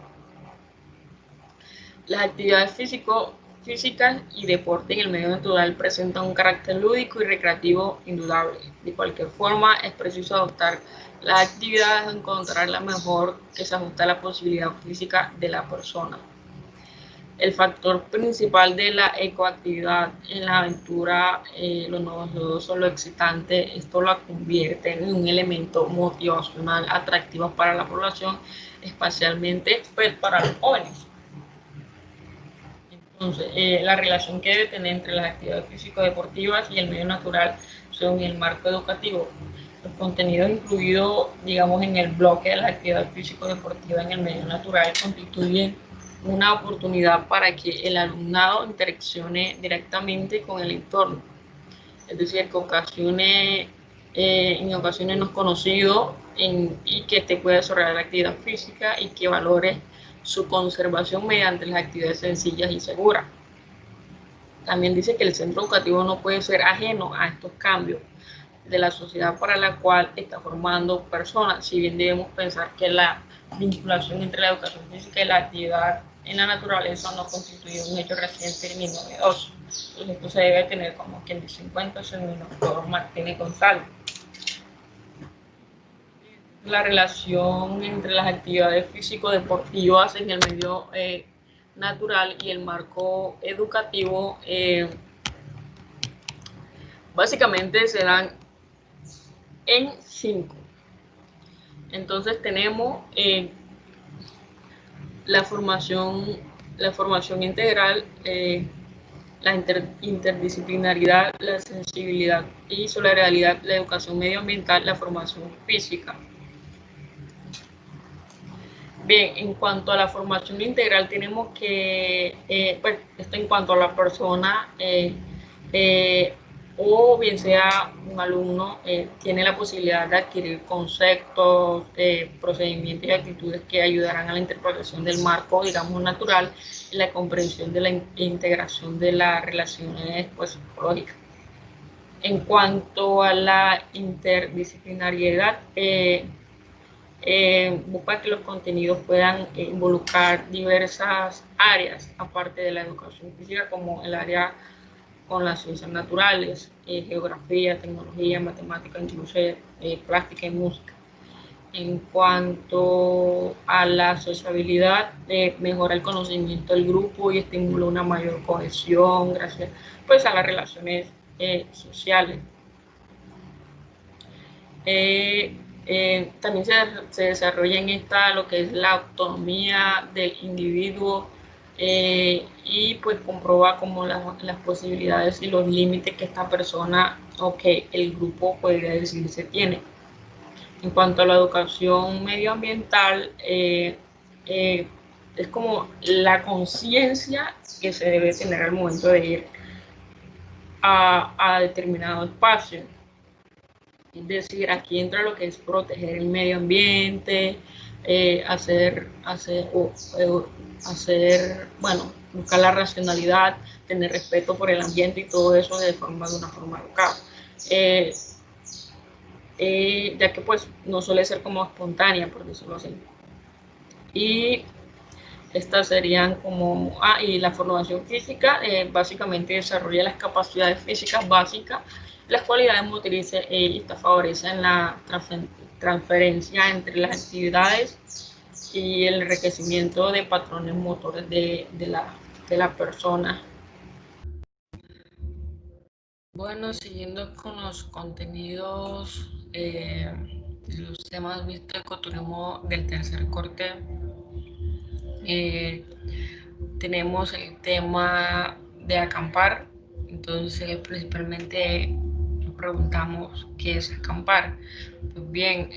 Las actividades físicas y deporte en el medio natural presentan un carácter lúdico y recreativo indudable. De cualquier forma, es preciso adoptar las actividades o encontrar la mejor que se ajuste a la posibilidad física de la persona. El factor principal de la ecoactividad en la aventura, lo novedoso, lo excitante, esto la convierte en un elemento motivacional atractivo para la población, especialmente pues, para los jóvenes. Entonces, la relación que debe tener entre las actividades físico-deportivas y el medio natural según el marco educativo. Los contenidos incluidos, digamos, en el bloque de la actividad físico-deportiva en el medio natural constituyen una oportunidad para que el alumnado interaccione directamente con el entorno. Es decir, que en ocasiones no es conocido y que te pueda desarrollar la actividad física y que valore su conservación mediante las actividades sencillas y seguras. También dice que el centro educativo no puede ser ajeno a estos cambios de la sociedad para la cual está formando personas, si bien debemos pensar que la vinculación entre la educación física y la actividad en la naturaleza no constituye un hecho reciente ni novedoso. Entonces esto se debe tener como quien dice en cuenta, según el doctor Martínez González. La relación entre las actividades físico-deportivas en el medio natural y el marco educativo básicamente se dan en 5. Entonces tenemos la formación integral, la interdisciplinaridad, la sensibilidad y solidaridad, la educación medioambiental, la formación física. Bien, en cuanto a la formación integral, tenemos que, pues, esto en cuanto a la persona, o bien sea un alumno, tiene la posibilidad de adquirir conceptos, procedimientos y actitudes que ayudarán a la interpretación del marco, digamos, natural y la comprensión de la integración de las relaciones, pues, psicológicas. En cuanto a la interdisciplinariedad, busca que los contenidos puedan involucrar diversas áreas, aparte de la educación física, como el área con las ciencias naturales, geografía, tecnología, matemática, incluso plástica y música. En cuanto a la sociabilidad, mejora el conocimiento del grupo y estimula una mayor cohesión gracias, pues, a las relaciones sociales. También se desarrolla en esta lo que es la autonomía del individuo, y pues comprueba como las posibilidades y los límites que esta persona o que el grupo, podría decirse, tiene. En cuanto a la educación medioambiental, es como la conciencia que se debe tener al momento de ir a determinado espacio. Es decir, aquí entra lo que es proteger el medio ambiente, bueno, buscar la racionalidad, tener respeto por el ambiente y todo eso de una forma local. Ya que pues no suele ser como espontánea, por decirlo así. Y estas serían como, y la formación física básicamente desarrolla las capacidades físicas básicas, las cualidades motrices, y esta favorecen la transferencia entre las actividades y el enriquecimiento de patrones motores de la persona. Bueno, siguiendo con los contenidos, los temas vistos de ecoturismo del tercer corte, eh, tenemos el tema de acampar. Entonces, principalmente nos preguntamos qué es acampar. Pues bien,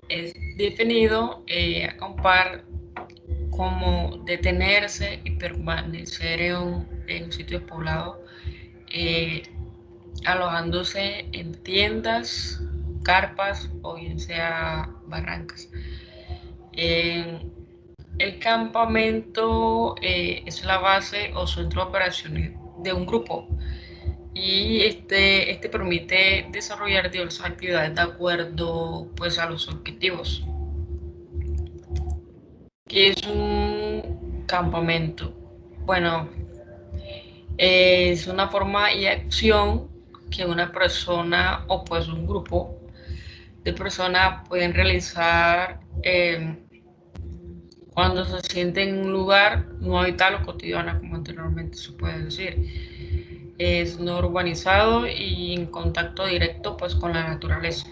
es definido acampar como detenerse y permanecer en un sitio despoblado, eh, alojándose en tiendas, carpas o bien sea barrancas. El campamento es la base o centro de operaciones de un grupo, y este permite desarrollar diversas actividades de acuerdo, pues, a los objetivos. ¿Qué es un campamento? Bueno, es una forma y acción que una persona o pues un grupo de personas pueden realizar cuando se sienten en un lugar no habitado o cotidiano, como anteriormente se puede decir. Es no urbanizado y en contacto directo pues con la naturaleza.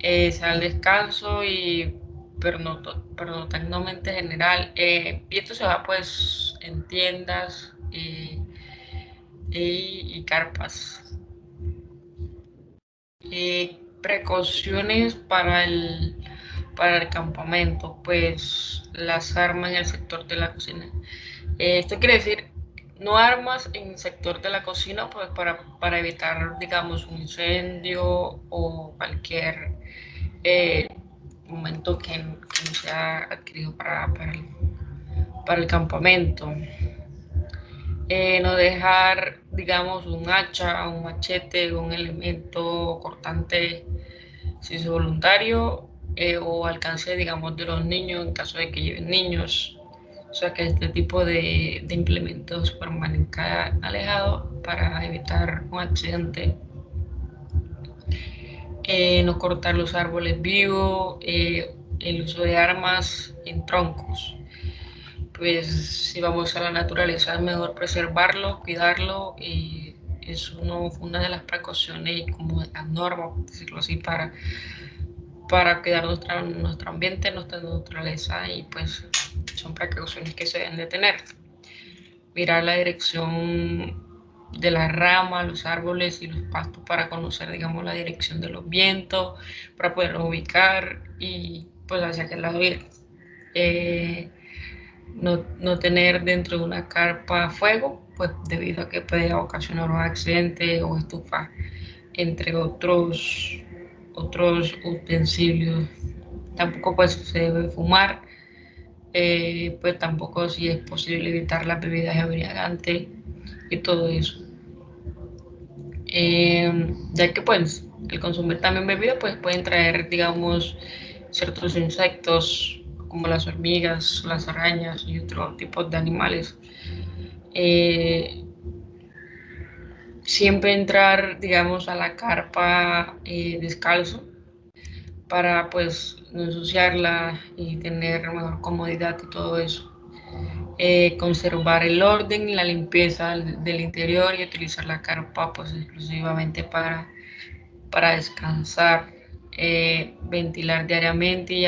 Es al descanso y pernoctamiento general. Y esto se da pues en tiendas y carpas. Precauciones para el campamento, pues las armas en el sector de la cocina. Esto quiere decir no armas en el sector de la cocina, pues para evitar, digamos, un incendio o cualquier momento que no se ha adquirido para el campamento. No dejar, digamos, un hacha, un machete, un elemento cortante si es voluntario o alcance, digamos, de los niños en caso de que lleven niños. O sea, que este tipo de implementos permanezca alejado para evitar un accidente. No cortar los árboles vivos, el uso de armas en troncos. Pues si vamos a la naturaleza es mejor preservarlo, cuidarlo y es una de las precauciones y como de las normas, por decirlo así, para cuidar nuestro ambiente, nuestra naturaleza y pues son precauciones que se deben de tener. Mirar la dirección de las ramas, los árboles y los pastos para conocer, digamos, la dirección de los vientos, para poderlos ubicar y pues hacia qué lado ir. No tener dentro de una carpa fuego, pues debido a que puede ocasionar un accidente o estufa, entre otros utensilios. Tampoco pues se debe fumar, pues tampoco si es posible evitar las bebidas embriagantes y todo eso. Ya que pues el consumir también bebida pues pueden traer, digamos, ciertos insectos como las hormigas, las arañas y otros tipos de animales. Eh, Siempre entrar, digamos, a la carpa descalzo para pues no ensuciarla y tener mejor comodidad y todo eso. Conservar el orden y la limpieza del interior y utilizar la carpa pues exclusivamente para descansar, ventilar diariamente y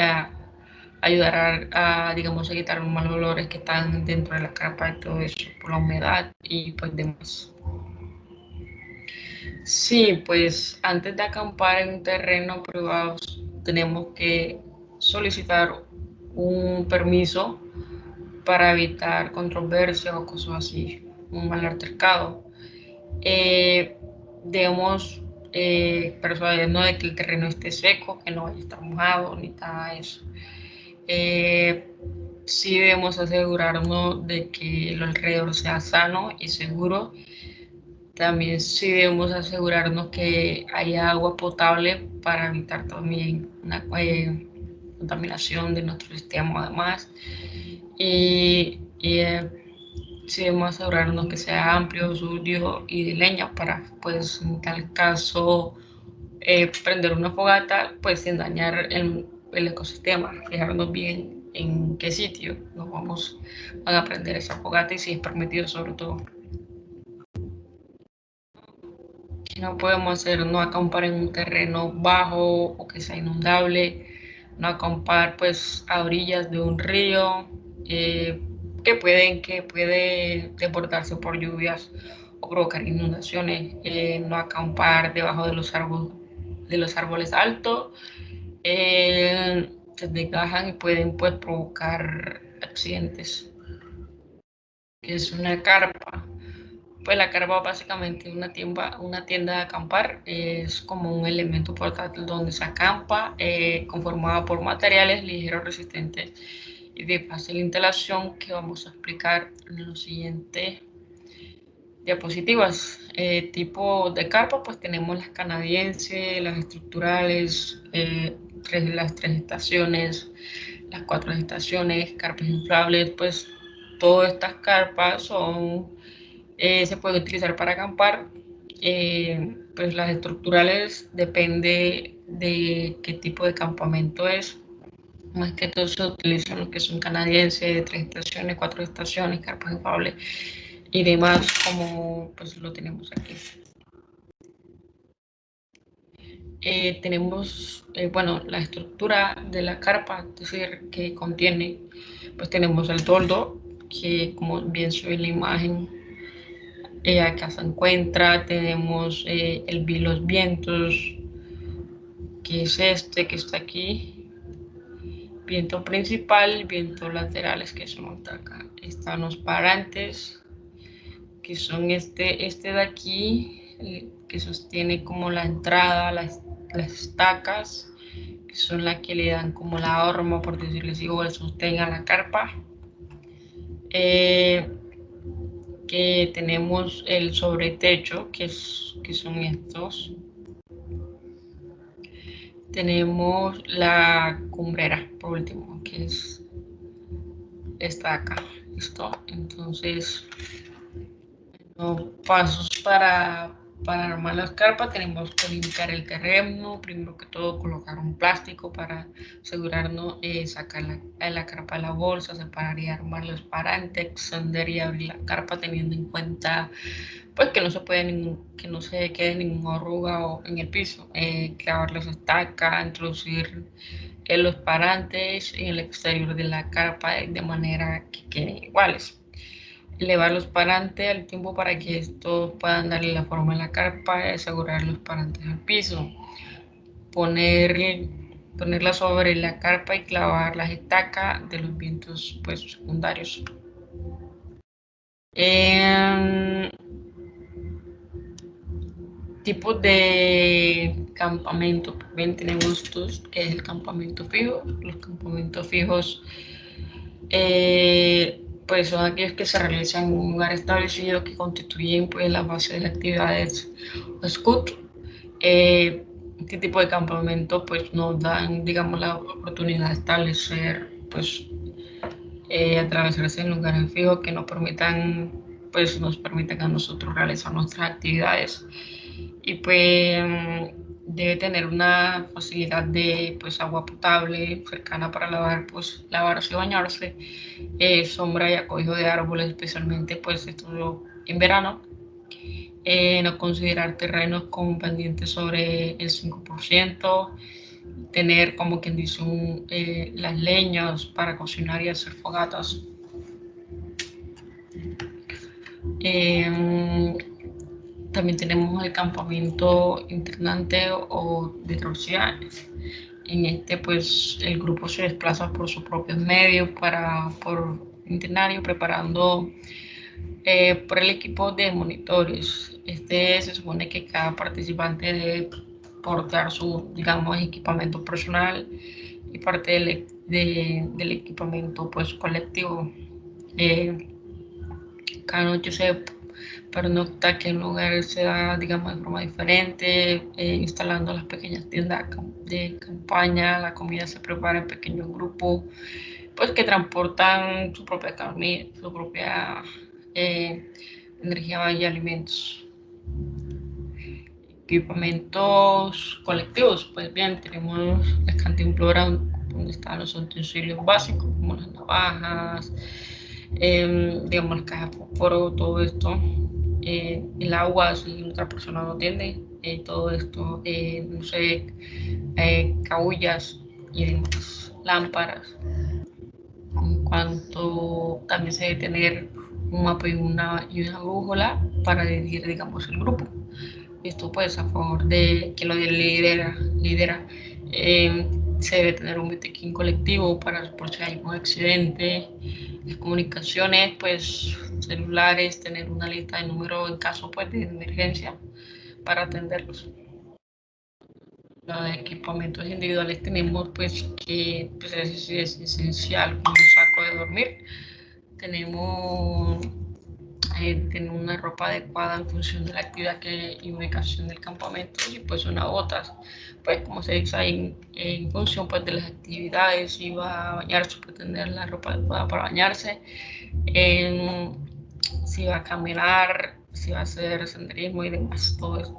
ayudar digamos, a quitar los malos olores que están dentro de la carpa y todo eso por la humedad y pues demás. Sí, pues antes de acampar en un terreno privado tenemos que solicitar un permiso para evitar controversias o cosas así, un mal altercado. Eh, Debemos persuadirnos de que el terreno esté seco, que no vaya a estar mojado, ni nada de eso. Eh, sí debemos asegurarnos de que el alrededor sea sano y seguro. También sí debemos asegurarnos que haya agua potable para evitar también una contaminación de nuestro sistema además. Y sí debemos asegurarnos que sea amplio, suyo y de leña para, pues, en tal caso, prender una fogata, pues, sin dañar el ecosistema, fijarnos bien en qué sitio van a prender esa fogata y si es permitido sobre todo. Que no podemos hacer, no acampar en un terreno bajo o que sea inundable, no acampar pues a orillas de un río eh, que puede desbordarse por lluvias o provocar inundaciones, no acampar debajo de los árboles altos, se desgajan y pueden pues provocar accidentes. Es una carpa. Pues la carpa básicamente es una tienda de acampar, es como un elemento portátil donde se acampa, conformada por materiales ligeros, resistentes y de fácil instalación que vamos a explicar en los siguientes diapositivas. Tipo de carpa, pues tenemos las canadienses, las estructurales, las tres estaciones, las cuatro estaciones, carpas inflables, pues todas estas carpas se puede utilizar para acampar. Pues las estructurales depende de qué tipo de campamento es. Más que todo se utilizan los que son canadienses, de tres estaciones, cuatro estaciones, carpas infables y demás, como pues lo tenemos aquí. Tenemos, bueno, la estructura de la carpa, es decir, que contiene, pues tenemos el toldo, que como bien se ve en la imagen, acá se encuentra, tenemos los vientos, que es este que está aquí, viento principal, vientos laterales, que son los de acá. Están los parantes, que son este de aquí, que sostiene como la entrada, las estacas, que son las que le dan como la horma, por decirlo así, o el sostén a la carpa. Que tenemos el sobretecho, que son estos. Tenemos la cumbrera, por último, que es esta acá. ¿Listo? Entonces, los pasos para armar las carpas: tenemos que limpiar el terreno, primero que todo colocar un plástico para asegurarnos sacar la carpa de la bolsa, separar y armar los parantes, extender y abrir la carpa teniendo en cuenta pues que no se quede ninguna arruga en el piso, clavar las estacas, introducir los parantes en el exterior de la carpa de manera que queden iguales. Elevar los parantes al tiempo para que estos puedan darle la forma a la carpa y asegurar los parantes al piso. Ponerla sobre la carpa y clavar las estacas de los vientos pues, secundarios. Tipos de campamento. Bien, tenemos estos, que es el campamento fijo. Los campamentos fijos pues son aquellos que se realizan en un lugar establecido, que constituyen pues la base de actividades SCUT. Este tipo de campamento pues nos dan, digamos, la oportunidad de establecer pues atravesarse en lugares fijos que nos permitan a nosotros realizar nuestras actividades, y pues debe tener una facilidad de pues agua potable cercana para lavarse y bañarse, sombra y acogido de árboles, especialmente pues esto en verano. No considerar terrenos con pendientes sobre el 5%, tener, como quien dice, las leñas para cocinar y hacer fogatas. También tenemos el campamento internante o de tronciales. En este, pues, el grupo se desplaza por sus propios medios por internario, preparando por el equipo de monitores. Se supone que cada participante debe portar su, digamos, equipamiento personal y parte del equipamiento pues colectivo. Cada noche se pernocta que en lugar se da, digamos, de forma diferente, instalando las pequeñas tiendas de campaña. La comida se prepara en pequeños grupos, pues que transportan su propia comida, su propia energía y alimentos. Equipamientos colectivos, pues bien, tenemos la cantimplora, donde están los utensilios básicos como las navajas, digamos, la caja de fósforo, todo esto, el agua si otra persona no tiene, todo esto, no sé, cabullas y demás, lámparas. En cuanto también se debe tener un mapa y una brújula para dirigir, digamos, el grupo. Esto pues a favor de que lo lidera. Se debe tener un botiquín colectivo para por si hay un accidente. Las comunicaciones, pues celulares, tener una lista de números en caso pues de emergencia para atenderlos. Los equipamientos individuales tenemos pues que pues, es esencial, como un saco de dormir. Tenemos tener una ropa adecuada en función de la actividad y ubicación del campamento, y pues unas botas, pues como se dice ahí, en función pues de las actividades. Si va a bañarse, pues tener la ropa adecuada para bañarse, si va a caminar, si va a hacer senderismo y demás, todo esto.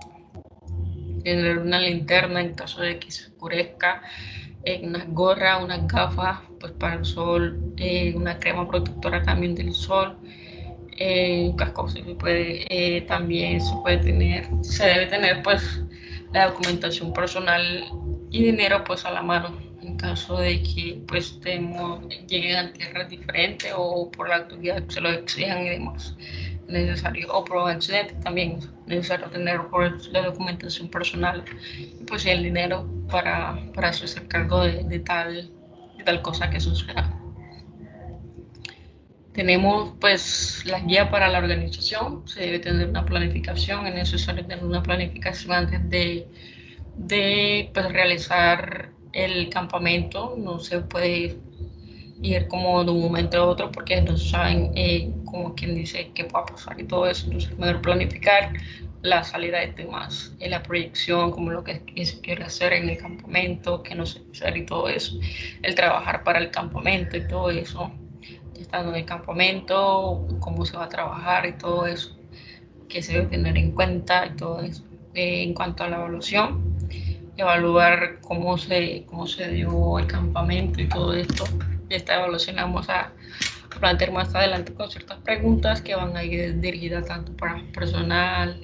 Tener una linterna en caso de que se oscurezca, unas gorras, unas gafas pues para el sol, una crema protectora también del sol, un casco también se debe tener pues la documentación personal y dinero pues a la mano en caso de que pues lleguen a tierras diferentes o por la actividad que se lo exijan y demás. Necesario, o por accidente también es necesario tener la documentación personal y pues el dinero para hacerse cargo de tal cosa que suceda. Tenemos pues la guía para la organización. Se debe tener una planificación, es necesario tener una planificación antes de pues, realizar el campamento no se puede ir como de un momento a otro porque no saben como quien dice qué va a pasar y todo eso. Entonces, mejor planificar la salida de temas, la proyección, como lo que se quiere hacer en el campamento, qué no se quiere hacer y todo eso. El trabajar para el campamento y todo eso. Estando en el campamento, cómo se va a trabajar y todo eso, qué se debe tener en cuenta y todo eso. En cuanto a la evaluación, evaluar cómo se dio el campamento y todo esto. Esta evaluación la vamos a plantear más adelante con ciertas preguntas que van a ir dirigidas tanto para el personal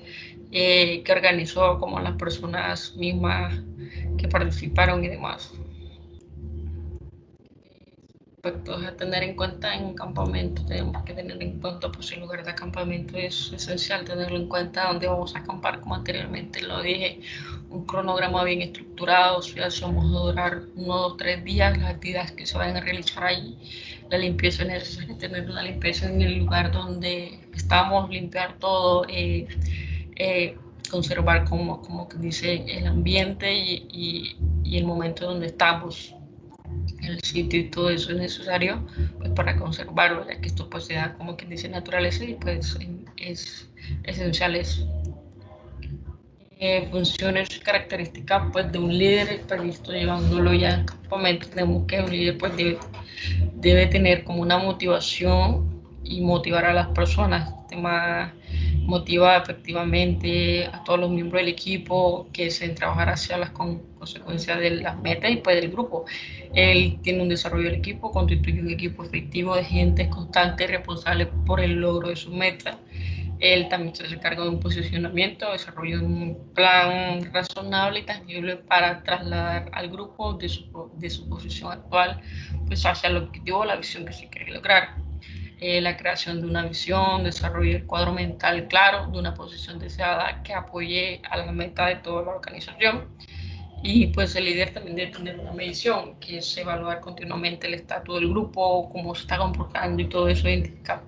que organizó como las personas mismas que participaron y demás. Aspectos a tener en cuenta en un campamento, tenemos que tener en cuenta pues el lugar de acampamento es esencial tenerlo en cuenta donde vamos a acampar, como anteriormente lo dije, un cronograma bien estructurado, si vamos a durar 1 o 3 días, las actividades que se van a realizar ahí, la limpieza es necesario tener una limpieza en el lugar donde estamos, limpiar todo, eh, conservar como que dice el ambiente y el momento donde estamos, el sitio y todo eso es necesario pues, para conservarlo, ya que esto pues se da como quien dice naturaleza y pues es esencial eso. Funciones y características pues de un líder, pues listo, llevándolo ya al campamento, tenemos que un líder pues debe tener como una motivación y motivar a las personas. El tema motiva efectivamente a todos los miembros del equipo que se trabajar hacia las consecuencias de las metas y pues del grupo. Él tiene un desarrollo del equipo, constituye un equipo efectivo de gente constante y responsable por el logro de sus metas. Él también se hace cargo de un posicionamiento, desarrolla un plan razonable y tangible para trasladar al grupo de su posición actual pues, hacia el objetivo o la visión que se quiere lograr. La creación de una visión, desarrollo el cuadro mental claro de una posición deseada que apoye a la meta de toda la organización. Y pues el líder también debe tener una medición, que es evaluar continuamente el estatus del grupo, cómo se está comportando y todo eso identificar.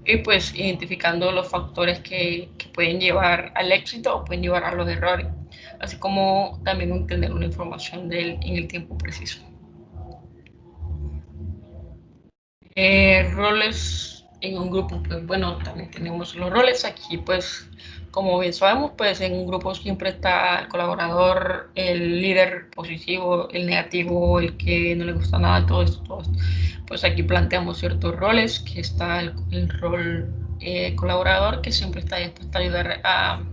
Y pues identificando los factores que pueden llevar al éxito o pueden llevar a los errores, así como también obtener una información de él en el tiempo preciso. Roles en un grupo, pues bueno, también tenemos los roles aquí, pues como bien sabemos, pues en un grupo siempre está el colaborador, el líder positivo, el negativo, el que no le gusta nada, todo esto, todo esto. Pues aquí planteamos ciertos roles, que está el rol colaborador, que siempre está dispuesto a ayudar a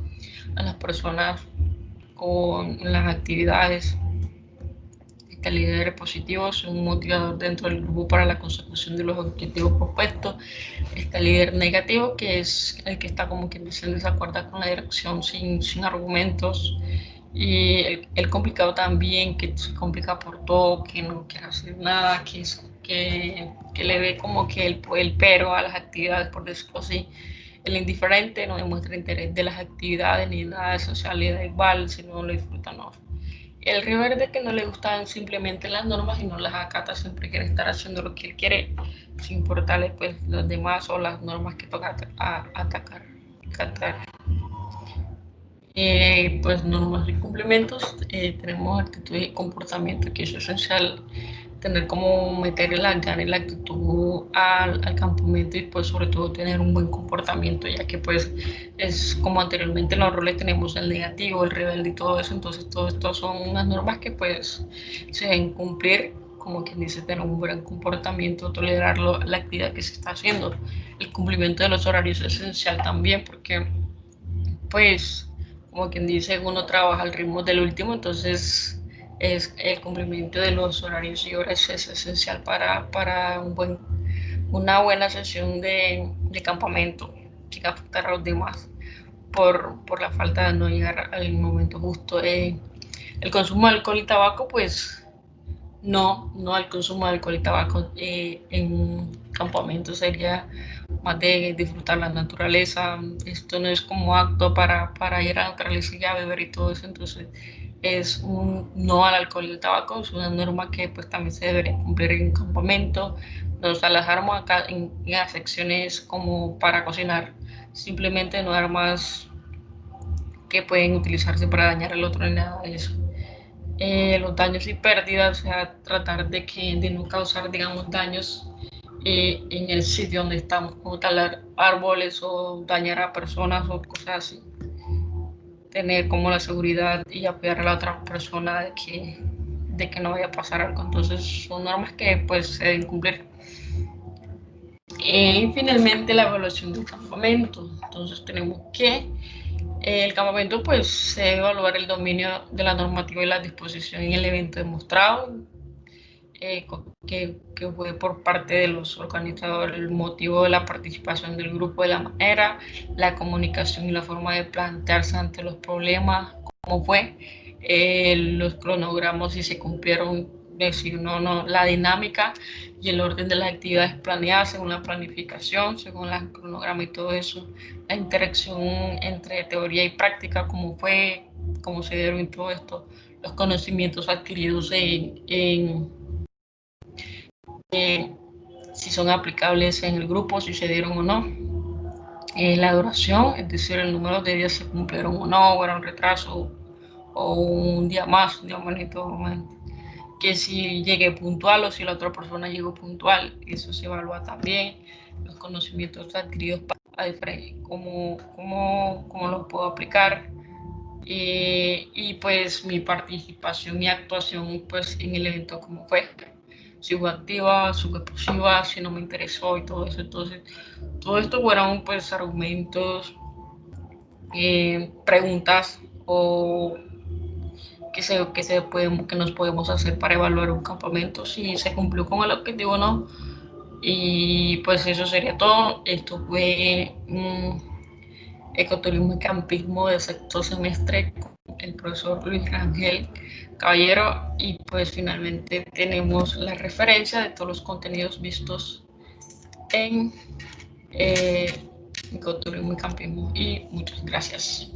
las personas con las actividades. Este líder positivo es un motivador dentro del grupo para la consecución de los objetivos propuestos. Este líder negativo, que es el que está como quien dice en desacuerdo con la dirección sin argumentos. Y el complicado también, que se complica por todo, que no quiere hacer nada, que le ve como que el pero a las actividades, por decirlo así. El indiferente no demuestra interés de las actividades ni nada de eso, o sea, le da igual si no lo disfruta no. El rebelde que no le gustan simplemente las normas y no las acata, siempre quiere estar haciendo lo que él quiere, sin importarle pues los demás o las normas que toca atacar. Pues normas y complementos, tenemos actitud y comportamiento, que es esencial tener como meter la gana y la actitud al campamento y pues sobre todo tener un buen comportamiento, ya que pues es como anteriormente en los roles tenemos el negativo, el rebelde y todo eso, entonces todo esto son unas normas que pues se deben cumplir, como quien dice, tener un buen comportamiento, tolerarlo, la actividad que se está haciendo. El cumplimiento de los horarios es esencial también porque pues como quien dice, uno trabaja al ritmo del último, entonces es el cumplimiento de los horarios y horas es esencial para una buena sesión de campamento sin afectar a los demás por la falta de no llegar al momento justo. El consumo de alcohol y tabaco, pues no al consumo de alcohol y tabaco en un campamento sería más de disfrutar la naturaleza. Esto no es como acto para ir a la naturaleza y a beber y todo eso, entonces es un no al alcohol y el tabaco, es una norma que pues también se debería cumplir en un campamento. Nos alejamos acá en las secciones como para cocinar, simplemente no armas que pueden utilizarse para dañar al otro ni nada de eso. los daños y pérdidas, o sea, tratar de no causar, digamos, daños en el sitio donde estamos, como talar árboles o dañar a personas o cosas así. Tener como la seguridad y apoyar a la otra persona de que no vaya a pasar algo. Entonces son normas que pues se deben cumplir. Y finalmente la evaluación del campamento. Entonces tenemos que el campamento pues se debe evaluar el dominio de la normativa y la disposición en el evento demostrado, que fue por parte de los organizadores el motivo de la participación del grupo de la manera, la comunicación y la forma de plantearse ante los problemas, cómo fue, los cronogramas si se cumplieron, si no, la dinámica y el orden de las actividades planeadas según la planificación, según el cronograma y todo eso, la interacción entre teoría y práctica, cómo fue, cómo se dieron todo esto, los conocimientos adquiridos si son aplicables en el grupo, si se dieron o no. La duración, es decir, el número de días se cumplieron o no, o era un retraso, o un día más, un día menos y todo. Que si llegué puntual o si la otra persona llegó puntual, eso se evalúa también. Los conocimientos adquiridos para cómo los puedo aplicar. Y pues mi participación y actuación pues en el evento como fue, si fue activa, si fue pasiva, si no me interesó y todo eso. Entonces todo esto fueron pues argumentos, preguntas o que nos podemos hacer para evaluar un campamento, si se cumplió con el objetivo o no. Y pues eso sería todo. Esto fue ecoturismo y campismo de sexto semestre con el profesor Luis Rangel Caballero, y pues finalmente tenemos la referencia de todos los contenidos vistos en ecoturismo y campismo, y muchas gracias.